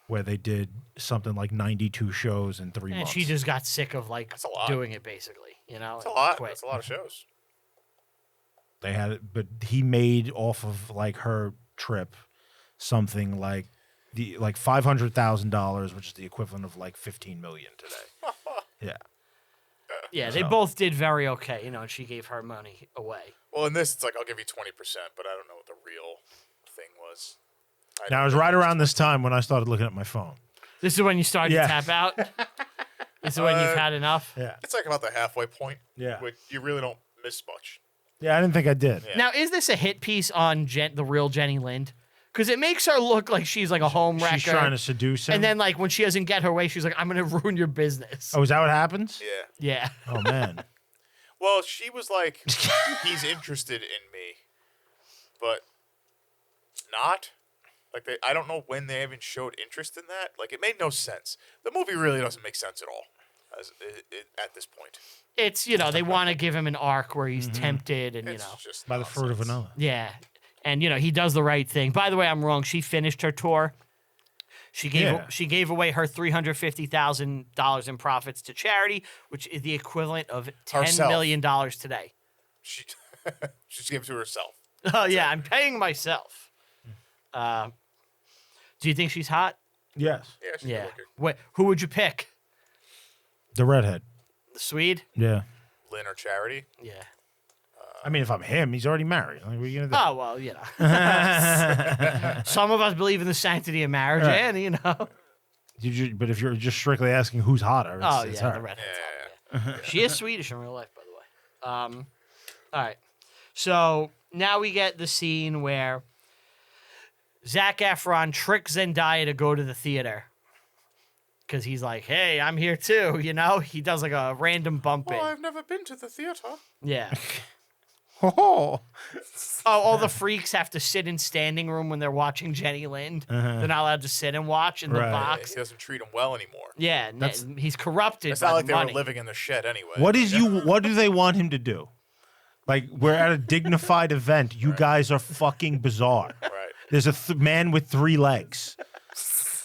where they did something like 92 shows in 3 And months. she just got sick of like That's a lot. doing it, basically. You know, That's a lot. quit. That's a lot of shows. They had it, but he made off of like her trip something like $500,000, which is the equivalent of like 15 million today. Yeah. Yeah, they both did very okay, you know, and she gave her money away. Well, in this, it's like, I'll give you 20%, but I don't know what the real thing was. Now it was right around this time when I started looking at my phone. This is when you started Yeah. to tap out. This is when you've had enough. Yeah. It's like about the halfway point. Yeah. Where you really don't miss much. Yeah, I didn't think I did. Yeah. Now, is this a hit piece on the real Jenny Lind? Because it makes her look like she's like a home wrecker. She's trying to seduce him. And then, like, when she doesn't get her way, she's like, I'm going to ruin your business. Oh, is that what happens? Yeah. Yeah. Oh, man. Well, she was like, he's interested in me, but not. Like, I don't know when they even showed interest in that. Like, it made no sense. The movie really doesn't make sense at all at this point. It's, you know, they want to give him an arc where he's tempted and, It's you know. just By the fruit of nonsense. another. Yeah. And, you know, he does the right thing. By the way, I'm wrong. She finished her tour. She gave away her $350,000 in profits to charity, which is the equivalent of $10 Herself. million today. She just gave it to herself. Oh, yeah. I'm paying myself. Do you think she's hot? Yes. Yeah, she's Yeah. looking. Who would you pick? The redhead. The Swede? Yeah. Lynn or Charity. Yeah. I mean, if I'm him, he's already married. Like, what are you going to do? Oh, well, you know. Some of us believe in the sanctity of marriage, Right. and, you know. But if you're just strictly asking who's hotter, it's, Oh, it's yeah, her. the redhead's Yeah. hot, yeah. She is Swedish in real life, by the way. All right. So now we get the scene where Zac Efron tricks Zendaya to go to the theater. Because he's like, hey, I'm here too, you know? He does like a random bump in. I've never been to the theater. Yeah. Oh. Oh, all the freaks have to sit in standing room when they're watching Jenny Lind. They're not allowed to sit and watch in the Right. box. He doesn't treat them well anymore. Yeah, he's corrupted. It's by not like the they money. were living in the shed anyway. What do they want him to do? Like, we're at a dignified event. You guys are fucking bizarre. Right. There's a man with 3 legs.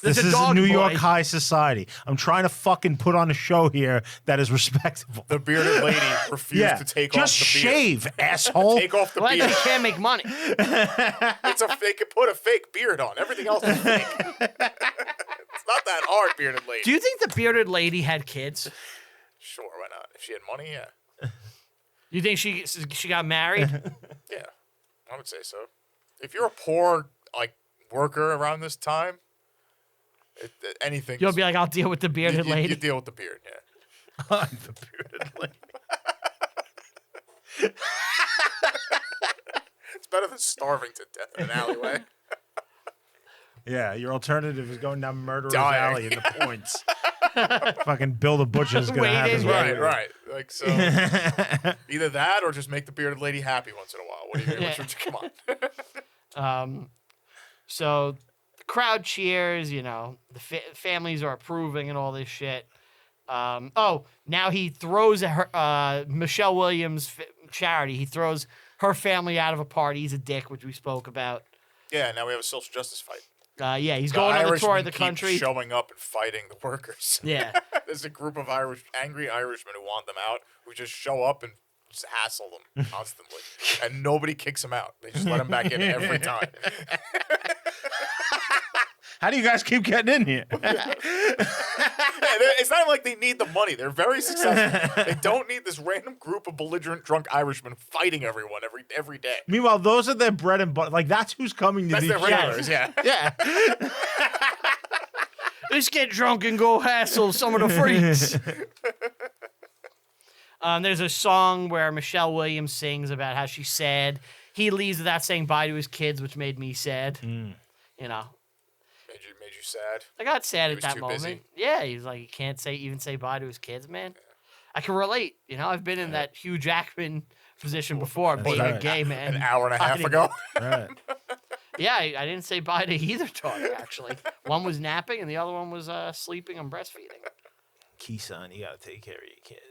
There's This a is dog New York boy. high society. I'm trying to fucking put on a show here that is respectable. The bearded lady refused to take off Just the beard. shave, asshole. Take off the Well, beard. they can't make money. They could put a fake beard on. Everything else is fake. It's not that hard, bearded lady. Do you think the bearded lady had kids? Sure, why not? If she had money, yeah. You think she got married? Yeah, I would say so. If you're a poor worker around this time, anything. You'll be like, I'll deal with the bearded lady. You deal with the beard, yeah. The bearded lady. It's better than starving to death in an alleyway. Yeah, your alternative is going down Murderer's Dying. Alley in the points. Fucking Bill the Butcher's gonna have his Waiting. way. Right. Like, so either that or just make the bearded lady happy once in a while. What do you come on. So the crowd cheers, the families are approving and all this shit. Now he throws at her, Michelle Williams' charity. He throws her family out of a party. He's a dick, which we spoke about. Yeah, now we have a social justice fight. He's going on the tour of the keep country. showing up and fighting the workers. Yeah. There's a group of angry Irishmen who want them out, who just show up and just hassle them constantly. And nobody kicks them out. They just let them back in every time. How do you guys keep getting in here? It's not like they need the money. They're very successful. They don't need this random group of belligerent drunk Irishmen fighting everyone every day. Meanwhile, those are their bread and butter. Like, that's who's coming to That's these their shows. regulars, yeah. Yeah. Let's get drunk and go hassle some of the freaks. There's a song where Michelle Williams sings about how she's sad. He leaves without saying bye to his kids, which made me sad. Made you sad. I got sad at was that too moment. busy. Yeah, he was like, he can't even say bye to his kids, man. I can relate. I've been in that Hugh Jackman position before, being a right. gay man. An hour and a half ago. Right. Yeah, I didn't say bye to either daughter, actually. One was napping and the other one was sleeping and breastfeeding. Key son, you gotta take care of your kids.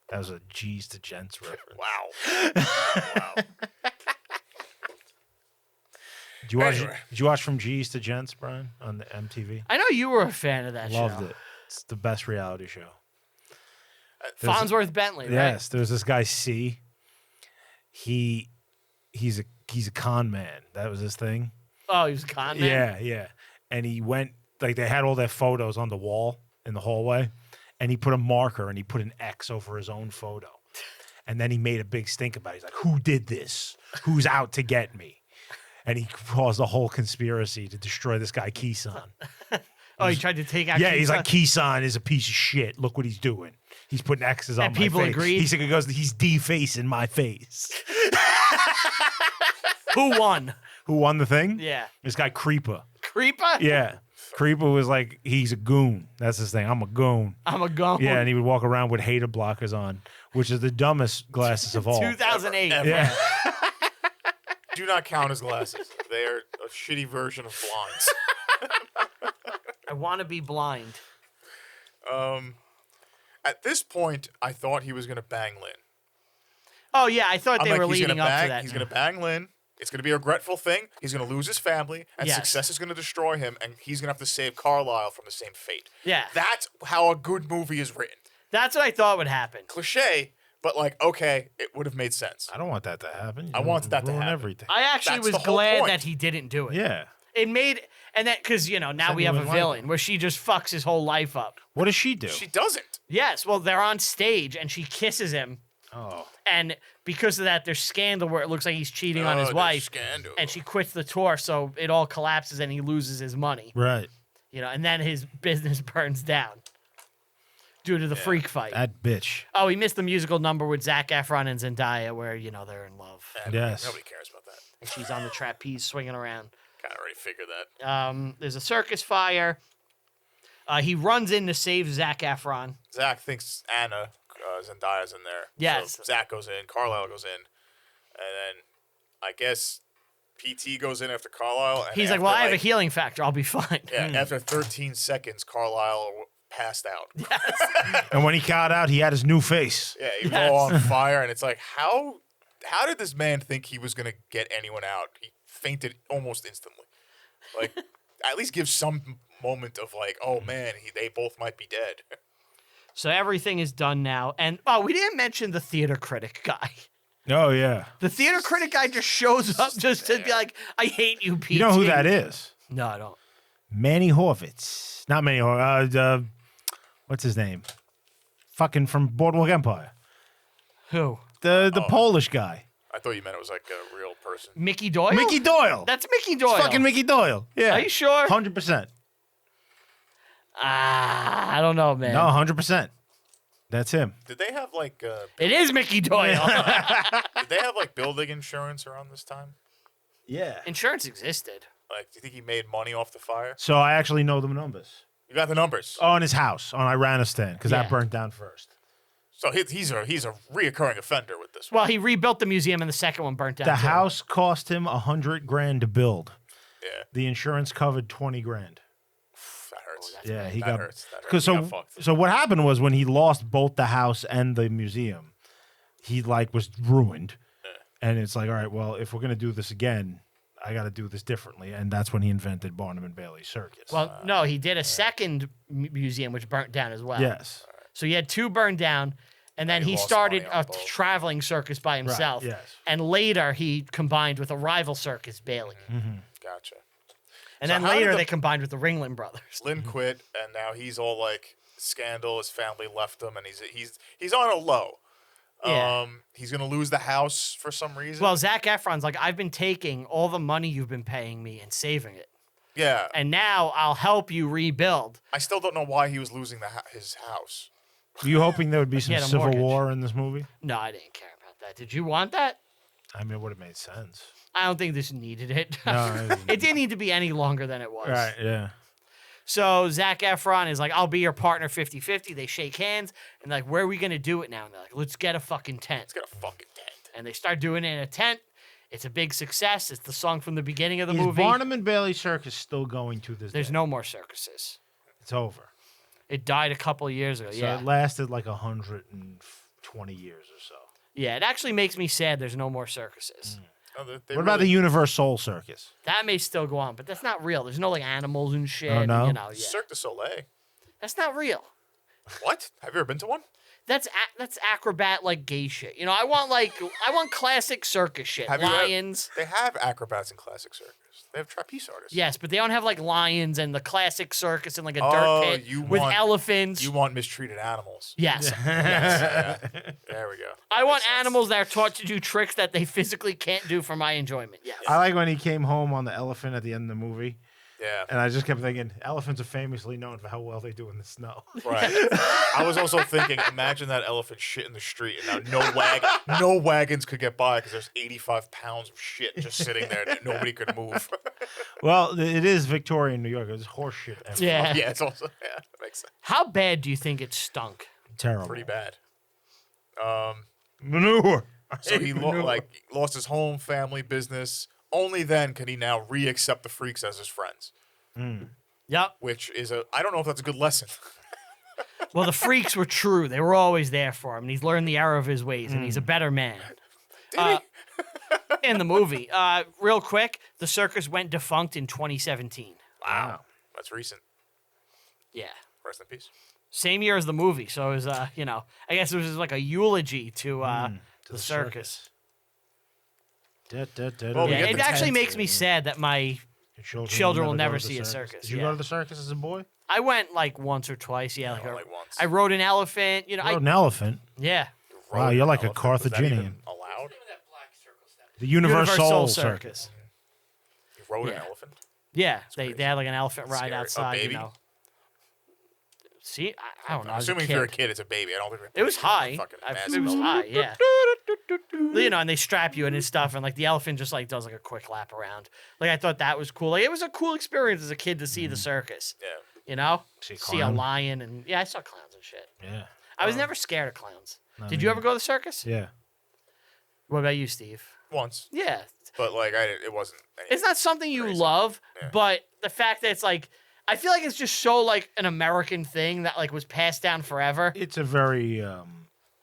That was a G's to Gents reference. Wow. Did you watch From G's to Gents, Brian, on the MTV? I know you were a fan of that Loved show. it. It's the best reality show. Farnsworth Bentley, right? Yes, there's this guy C. He's a con man. That was his thing. Oh, he was a con man? Yeah. And he went, like, they had all their photos on the wall in the hallway, and he put a marker and he put an X over his own photo. And then he made a big stink about it. He's like, who did this? Who's out to get me? And he caused a whole conspiracy to destroy this guy, Keeson. Oh, he tried to take out Yeah, he's Keeson? like, Keeson is a piece of shit. Look what he's doing. He's putting X's on And my people face. agreed? He goes, he's defacing my face. Who won? Who won the thing? Yeah. This guy, Creeper. Creeper? Yeah. Creeper was like, he's a goon. That's his thing. I'm a goon. I'm a goon. Yeah, and he would walk around with hater blockers on, which is the dumbest glasses of all. 2008. Ever. Yeah. Do not count as glasses. They are a shitty version of blinds. I want to be blind. At this point, I thought he was going to bang Lynn. Oh, yeah, I thought they were he's leading gonna up bang, to that. He's going to bang Lynn. It's going to be a regretful thing. He's going to lose his family, and Yes. success is going to destroy him, and he's going to have to save Carlisle from the same fate. Yeah. That's how a good movie is written. That's what I thought would happen. Cliche, but okay, it would have made sense. I don't want that to happen. I want that to Ruin happen. everything. I actually That's was the whole glad point. that he didn't do it. Yeah. It made, and that, because, now we have a Genuine villain life. where she just fucks his whole life up. What does she do? She doesn't. Yes, well, they're on stage and she kisses him. Oh. And because of that, there's scandal where it looks like he's cheating on his there's wife. scandal. And she quits the tour, so it all collapses and he loses his money. Right. And then his business burns down due to the freak fight. That bitch. Oh, he missed the musical number with Zac Efron and Zendaya where, they're in love. Yes. Nobody cares about that. And she's on the trapeze swinging around. Kind of already figured that. There's a circus fire. He runs in to save Zac Efron. Zach thinks Anna Zendaya's in there. Yes. So Zach goes in, Carlisle goes in, and then I guess PT goes in after Carlisle. And He's like, well, I have a healing factor. I'll be fine. Yeah, after 13 seconds, Carlisle passed out. And when he got out, he had his new face. Yeah, he was all on fire, and it's like, how did this man think he was gonna get anyone out? He fainted almost instantly. Like, at least give some moment of like, oh man, they both might be dead. So everything is done now, and we didn't mention the theater critic guy. Oh, yeah. The theater critic guy just shows up just to be like, I hate you, PT. You know who that is? No, I don't. Manny Horvitz. Not Manny Horvitz. What's his name? Fucking from Boardwalk Empire. Who? The Polish guy. I thought you meant it was like a real person. Mickey Doyle? Mickey Doyle. That's Mickey Doyle. It's fucking Mickey Doyle. Yeah. Are you sure? 100%. I don't know, man. No, 100%. That's him. Did they have like It is Mickey Doyle. did they have like building insurance around this time? Yeah. Insurance existed. Like, do you think he made money off the fire? So I actually know the numbers. You got the numbers. On his house, on Iranistan, because Yeah. that burnt down first. So he's a reoccurring offender with this one. Well, he rebuilt the museum and the second one burnt down. The too. house cost him $100,000 to build. Yeah, The insurance covered $20,000. that hurts. Yeah, he That got. hurts. That hurts. Because He got fucked. so what happened was when he lost both the house and the museum, he like was ruined, and it's like, all right, well, if we're gonna do this again, I got to do this differently, and that's when he invented Barnum and Bailey Circus. Well, no, he did a second museum which burnt down as well. yes, So he had two burned down, and then He he lost started money on a both. traveling circus by himself. yes. And later he combined with a rival circus, Bailey. Gotcha. And So then how did later the- they combined with the Ringling Brothers. Lynn quit, and now he's all like scandal. His family left him, and he's on a low. Yeah. He's gonna lose the house for some reason. Well, Zac Efron's like, I've been taking all the money you've been paying me and saving it. yeah, And now I'll help you rebuild. I still don't know why he was losing his house. Were you hoping there would be some had a civil mortgage. war in this movie? No, I didn't care about that. Did you want that? I mean, it would have made sense. I don't think this needed it. No, It didn't need to be any longer than it was. right? Yeah. So Zac Efron is like, I'll be your partner 50-50. They shake hands and like, where are we going to do it now? And they're like, let's get a fucking tent. It's got a fucking tent. And they start doing it in a tent. It's a big success. It's the song from the beginning of the Is movie. Barnum and Bailey Circus still going to this There's day? no more circuses. It's over. It died a couple of years ago. So Yeah. it lasted like 120 years or so. Yeah, it actually makes me sad there's no more circuses. Oh, What about the Universal Circus? That may still go on, but that's not real. There's no like animals and shit. Oh, no? You know, yeah. Cirque du Soleil? That's not real. What? Have you ever been to one? That's acrobat like gay shit. You know, I want classic circus shit. Have you ever- Lions. They have acrobats in classic circus. They have trapeze artists. Yes, but they don't have like lions and the classic circus and like a Oh, dirt pit you with want- elephants. You want mistreated animals. Yes. Yeah. There we go. I want animals that are taught to do tricks that they physically can't do for my enjoyment. Yes. I like when he came home on the elephant at the end of the movie, Yeah. and I just kept thinking, elephants are famously known for how well they do in the snow. Right. I was also thinking, imagine that elephant shit in the street, and now no wagons could get by because there's 85 pounds of shit just sitting there that nobody could move. Well, it is Victorian New York. It's horse shit. Yeah. Yeah, it's also that makes sense. How bad do you think it stunk? Terrible. Pretty bad. Manure. So he lost his home, family, business. Only then can he now re-accept the freaks as his friends, Yep. which is I don't know if that's a good lesson. Well, the freaks were true. They were always there for him. And he's learned the error of his ways, and he's a better man. Did he? In the movie. Real quick, the circus went defunct in 2017. Wow. That's recent. Yeah. Rest in peace. Same year as the movie. So it was, I guess it was like a eulogy to the circus. Well, we Yeah, get it the actually tent. makes me sad that my children will never go to the see a circus. circus, Did you yeah. go to the circus as a boy? I went like once or twice. Yeah, I went, like, once. I rode an elephant. You know, Rode an elephant. yeah. Wow, Rode you're an like a elephant. Was that Carthaginian. even allowed? The Universal Circus. Circus. You rode an Yeah. elephant? Yeah, they crazy. had like an elephant ride Scary. A outside. baby? You know. See, I don't know. I was Assuming a if kid. you're a kid, it's a baby. I don't think It was high. Fucking It massive was elephant. high, yeah. You know, and they strap you in and stuff, and like the elephant just like does like a quick lap around. Like I thought that was cool. Like it was a cool experience as a kid to see the circus. Yeah. You know, See a see a clown. lion, and yeah, I saw clowns and shit. Yeah. I was never scared of clowns. Not Did you me. ever go to the circus? Yeah. What about you, Steve? Once, Yeah. but like it wasn't. It's not something you Crazy. love, Yeah. but the fact that it's like, I feel like it's just so like an American thing that like was passed down forever. It's a very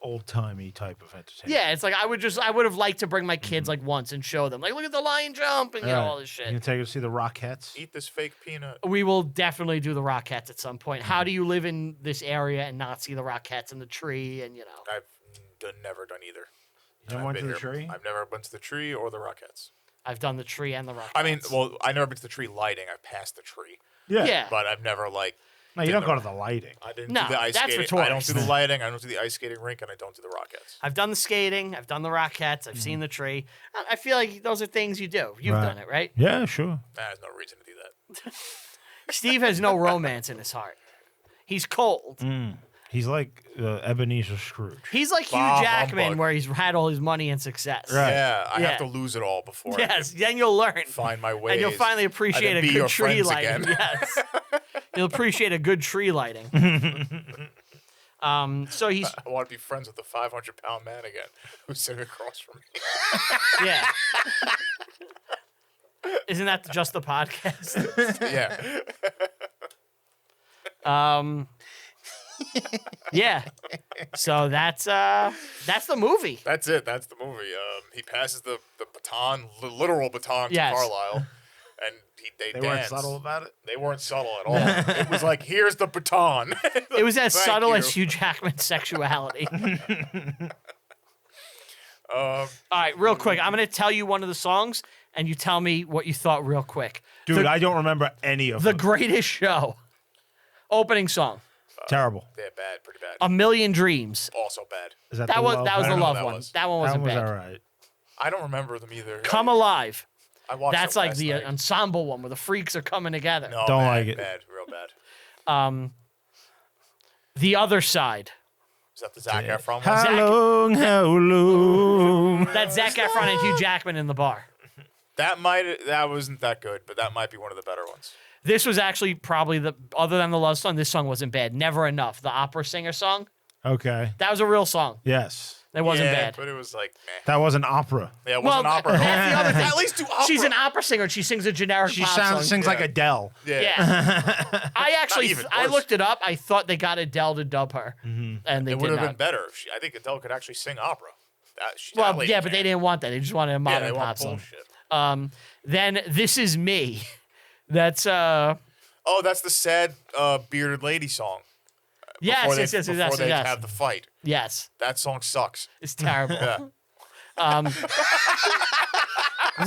old-timey type of entertainment. Yeah, it's like I would have liked to bring my kids like once and show them like, look at the lion jump and you know all this You shit. can take her to see the Rockettes. Eat this fake peanut. We will definitely do the Rockettes at some point. How do you live in this area and not see the Rockettes in the tree and you know? I've never done either. You never I've went to been the here- tree? I've never been to the tree or the Rockettes. I've done the tree and the Rockettes. I mean, well, I never been to the tree lighting. I passed the tree, yeah. but I've never like. No, you did don't the- go to the lighting. I didn't No, do the ice that's for skating. I don't do the tourists. lighting. I don't do the ice skating rink, and I don't do the Rockettes. I've done the skating. I've done the Rockettes. I've seen the tree. I feel like those are things you do. You've Right. done it, right? Yeah, sure. There's no reason to do that. Steve has no romance in his heart. He's cold. He's like Ebenezer Scrooge. He's like Hugh Bah, Jackman, humbug. where he's had all his money and success. Right. Yeah, I Yeah. have to lose it all before I Yes, then you'll learn. can find my way. And you'll finally appreciate a be good your tree friends lighting. again. Yes. You'll appreciate a good tree lighting. So he's, I want to be friends with the 500-pound man again, who's sitting across from me. yeah. Isn't that just the podcast? Yeah. Yeah. So that's the movie. That's it. That's the movie. He passes the baton, literal baton Yes. to Carlisle, and they They weren't dance. subtle about it. They weren't subtle at all. It was like, here's the baton. It was as Thank subtle you. as Hugh Jackman's sexuality. All right, real quick. I'm going to tell you one of the songs, and you tell me what you thought real quick. Dude, I don't remember any of The them. Greatest Show. Opening song. Terrible. Yeah, bad, pretty bad. A Million Dreams. Also bad. Is that That the was love? the I don't know. love that one. was. That one That wasn't was bad. all right. I don't remember them either. Come Alive. I watched That's them like last the night. ensemble one where the freaks are coming together. No, Don't bad, like it. Bad, real bad. The Other Side. Is that the Zac Efron one? How long, how long? That's Zac Efron and Hugh Jackman in the bar. That wasn't that good, but that might be one of the better ones. This was actually probably other than the love song, this song wasn't bad. Never Enough, the opera singer song. Okay. That was a real song. Yes. It wasn't yeah, bad. but it was like, meh. That was an opera. Yeah, it Well, wasn't opera. that's the other thing. At least do opera. She's an opera singer and she sings a generic She pop song. sings like Yeah. Adele. Yeah. Yeah. I actually, even I worse. looked it up. I thought they got Adele to dub her. And they It did would have not. been better. I think Adele could actually sing opera. Well, that lady yeah, but they can. didn't want that. They just wanted a Yeah, modern they pop want song. bullshit. Then This Is Me. That's Oh, that's the sad bearded lady song. yes, Before yes, they, yes, before yes, they yes. have the fight. Yes. That song sucks. It's terrible. Yeah.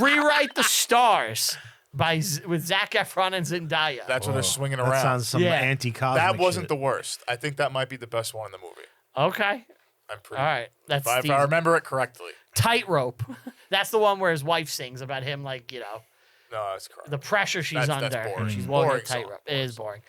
Rewrite the Stars with Zac Efron and Zendaya. That's when they're swinging That around. sounds some Yeah. anti-cosmic That wasn't shit. the worst. I think that might be the best one in the movie. Okay. I'm pretty. All right. That's If Steve's. I remember it correctly. Tightrope. That's the one where his wife sings about him, like, you know, No, that's correct. the pressure she's That's under. boring. She's Mm. walking a Boring song. tightrope. It is boring.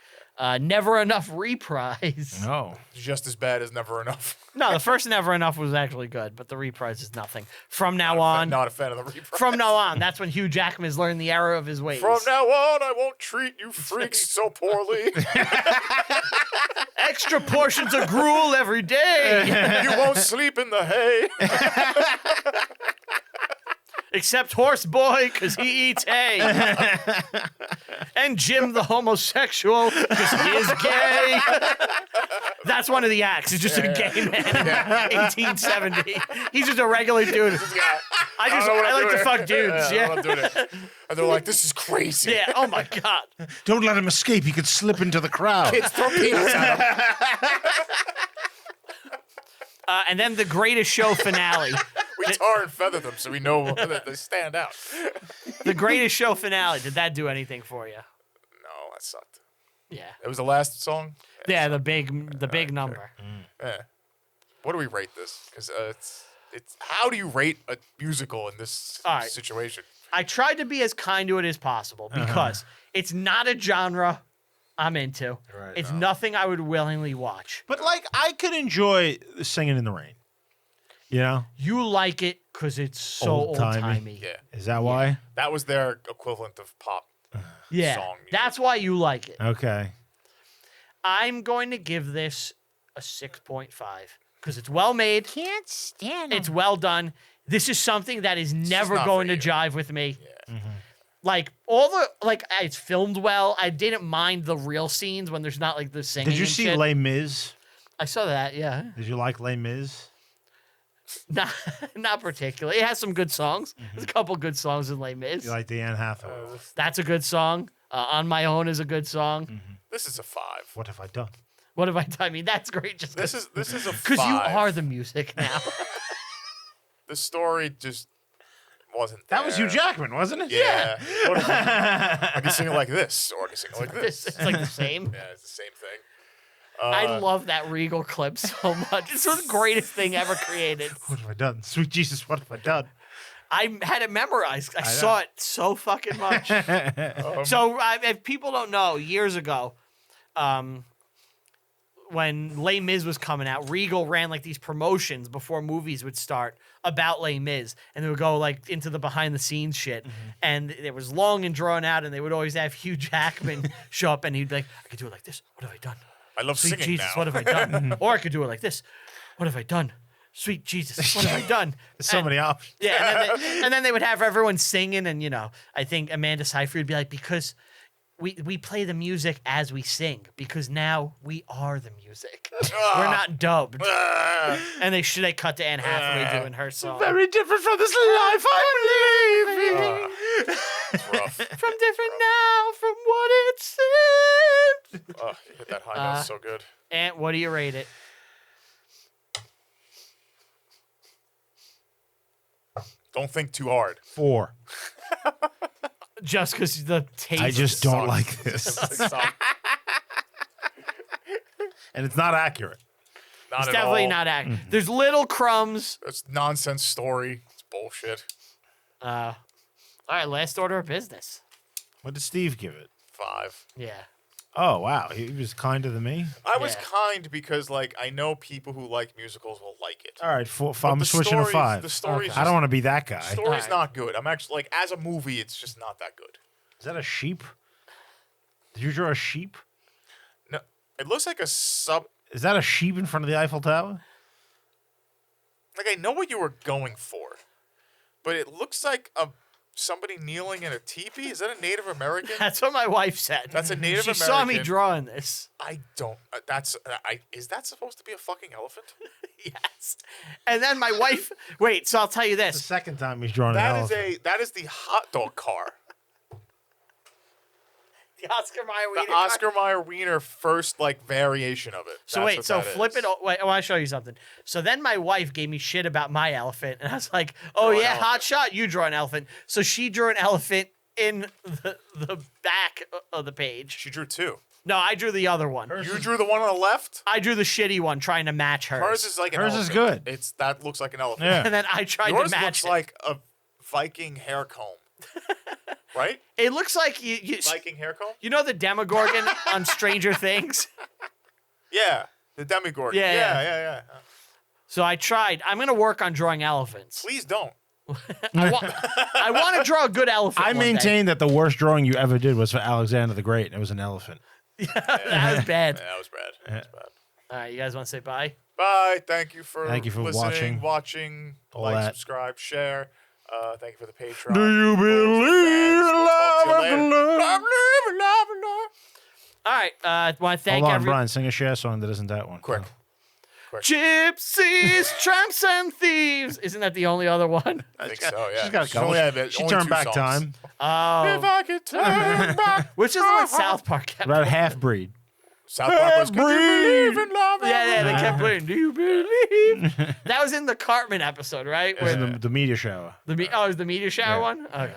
Never Enough Reprise. No. Just as bad as Never Enough. No, the first Never Enough was actually good, but the reprise is nothing. From now on, Not a fan of the reprise. from now on, that's when Hugh Jackman has learned the error of his ways. From now on, I won't treat you freaks so poorly. Extra portions of gruel every day, You won't sleep in the hay. except Horse Boy, because he eats hay. And Jim the homosexual, because he is gay. That's one of the acts. He's just a gay man in 1870. He's just a regular dude. I like to fuck dudes. I don't know what I'm Yeah. doing here. And they're like, this is crazy. Yeah. Oh my God. Don't let him escape. He could slip into the crowd. Kids throw peanuts at him. And then the Greatest Show finale. We tar and feather them so we know that they stand out. The Greatest Show finale. Did that do anything for you? No, that sucked. Yeah. It was the last song? Yeah. The big number. Yeah. What do we rate this? Because it's how do you rate a musical in this All right. situation? I tried to be as kind to it as possible because it's not a genre I'm into. Right. It's nothing I would willingly watch. But like, I could enjoy Singing in the Rain. You know? You like it because it's so Old-timey. old-timey. Yeah. Is that why? That was their equivalent of pop. Yeah. Song music. That's why you like it. Okay. I'm going to give this a 6.5 because it's well made. Can't stand It's well done. This is something that is never not going for to you. jive with me. Yeah. Like it's filmed well. I didn't mind the real scenes when there's not like the singing. Did you and see shit. Les Mis? I saw that. Yeah, Did you like Les Mis? not particularly. It has some good songs. There's a couple good songs in Les Mis. You like the Anne Hathaway? That's a good song. On My Own is a good song. This is a 5. What have I done? What have I done? I mean, that's great. Just This is a 5. because you are the music now. The story just wasn't there. That was Hugh Jackman, wasn't it? Yeah. What is it? I can sing it like this, or I can sing it like this. It's like the same. Yeah, it's the same thing. I love that Regal clip so much. It's the greatest thing ever created. What have I done? Sweet Jesus, what have I done? I had it memorized. I saw it so fucking much. Um, So if people don't know, years ago, when Les Mis was coming out, Regal ran like these promotions before movies would start about Les Mis, and they would go like into the behind the scenes shit, and it was long and drawn out, and they would always have Hugh Jackman show up, and he'd be like, "I could do it like this. What have I done? I love Sweet singing Jesus, now. what have I done? Or I could do it like this. What have I done? Sweet Jesus, what have I done?" There's so many options. Yeah, and then they would have everyone singing, and I think Amanda Seyfried would be like, because we play the music as we sing, because now we are the music. We're not dubbed. And they cut to Anne Hathaway doing her song. Very different from this life I'm living. It's rough. From different now from what it seemed. Oh, you hit that high note so good. And what do you rate it? Don't think too hard. 4. Just because the taste. I just don't sucks. like this. Not And it's not accurate. It's at definitely all. not accurate. There's little crumbs. It's nonsense story. It's bullshit. All right, last order of business. What did Steve give it? 5. Yeah. Oh, wow. He was kinder than me. I was Yeah. kind because, like, I know people who like musicals will like it. All right, 4. But I'm the switching to story's- 5. The story's I don't want to be that guy. story's Alright. not good. I'm actually, like, as a movie, it's just not that good. Is that a sheep? Did you draw a sheep? No, it looks like a sub. Is that a sheep in front of the Eiffel Tower? Like, I know what you were going for, but it looks like somebody kneeling in a teepee. Is that a Native American? That's what my wife said. That's a Native She saw me American. drawing this. I don't. Is that supposed to be a fucking elephant? Yes. And then my wife. Wait. So I'll tell you The this. second time he's drawn an That is elephant. that is the hot dog car. The Oscar Mayer The Wiener. Oscar Mayer Wiener first like variation of it. So That's wait. what So that flip is. it. Wait. I want to show you something. So then my wife gave me shit about my elephant, and I was like, "Oh Draw an yeah, hot elephant. shot. You draw an elephant." So she drew an elephant in the back of the page. She drew 2. No, I drew the other one. You drew the one on the left. I drew the shitty one, trying to match hers. Hers is like an Hers is elephant. good. That looks like an elephant. Yeah. and then I tried Yours to match looks it. like a Viking hair comb. Right? It looks like you Viking hair comb? you know the Demogorgon on Stranger Things? Yeah. The Demigorgon. Yeah, yeah. Yeah. So I tried. I'm going to work on drawing elephants. Please don't. I want to draw a good elephant. I one day. maintain that the worst drawing you ever did was for Alexander the Great, and it was an elephant. That was bad. Yeah, that was bad. That was bad. All right, you guys want to say bye? Bye. Thank you for watching. listening, watching, All like, that. subscribe, share. Thank you for the Patreon. Do you believe in love Talk to you after later. love? All right. I want to thank Hold on, everyone. Brian. Sing a share song that isn't that one. Quick. Gypsies, tramps, and thieves. Isn't that the only other one? I think so, yeah. She's got a She's couple. only had She only turned 2 back songs. time. If Oh, I could turn back. which is what South Park kept. About half breed. South Park was "Could you believe in love?" Yeah, they kept playing. Do you believe? That was in the Cartman episode, right? It was Where in the media shower. it was the media shower Yeah. one? Okay.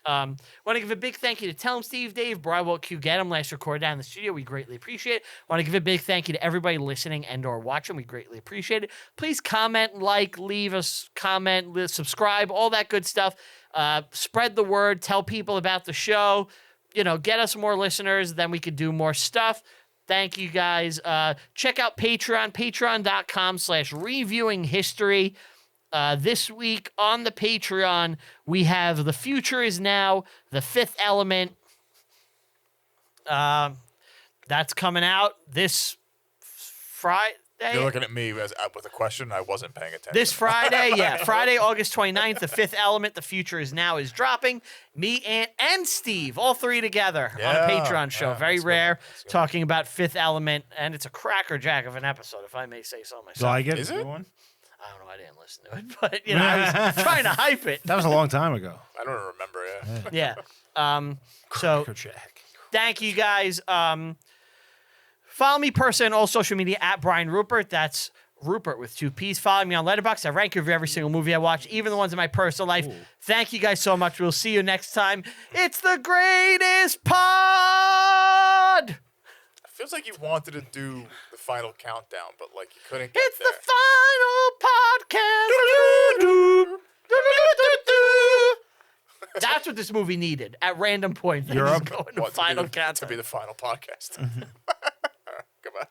Want to give a big thank you to Tell 'em Steve, Dave, Brian, Will, Q, Get 'em, last recorded down in the studio. We greatly appreciate it. Want to give a big thank you to everybody listening and or watching. We greatly appreciate it. Please comment, like, leave us comment, subscribe, all that good stuff. Spread the word. Tell people about the show. Get us more listeners. Then we could do more stuff. Thank you, guys. Check out Patreon, patreon.com/reviewinghistory. This week on the Patreon, we have The Future Is Now, The Fifth Element. That's coming out this Friday. You're looking at me with a question. I wasn't paying attention. This Friday, Friday, August 29th, The Fifth Element, The Future Is Now is dropping. Me, Ant, and Steve, all three together on a Patreon show. Very rare, talking about Fifth Element, and it's a crackerjack of an episode, if I may say so myself. Do I get Is it? one? I don't know. I didn't listen to it, but I was trying to hype it. That was a long time ago. I don't remember it. Yeah. So thank you guys. Follow me personally on all social media at Brian Rupert. That's Rupert with 2 P's. Follow me on Letterboxd. I rank review every single movie I watch, even the ones in my personal life. Ooh. Thank you guys so much. We'll see you next time. It's the greatest pod. It feels like you wanted to do the final countdown, but like you couldn't get it's there. The final podcast. That's what this movie needed. At random points, Europe going to final countdown. To be the final podcast. Goodbye.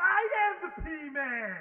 I am the P-Man!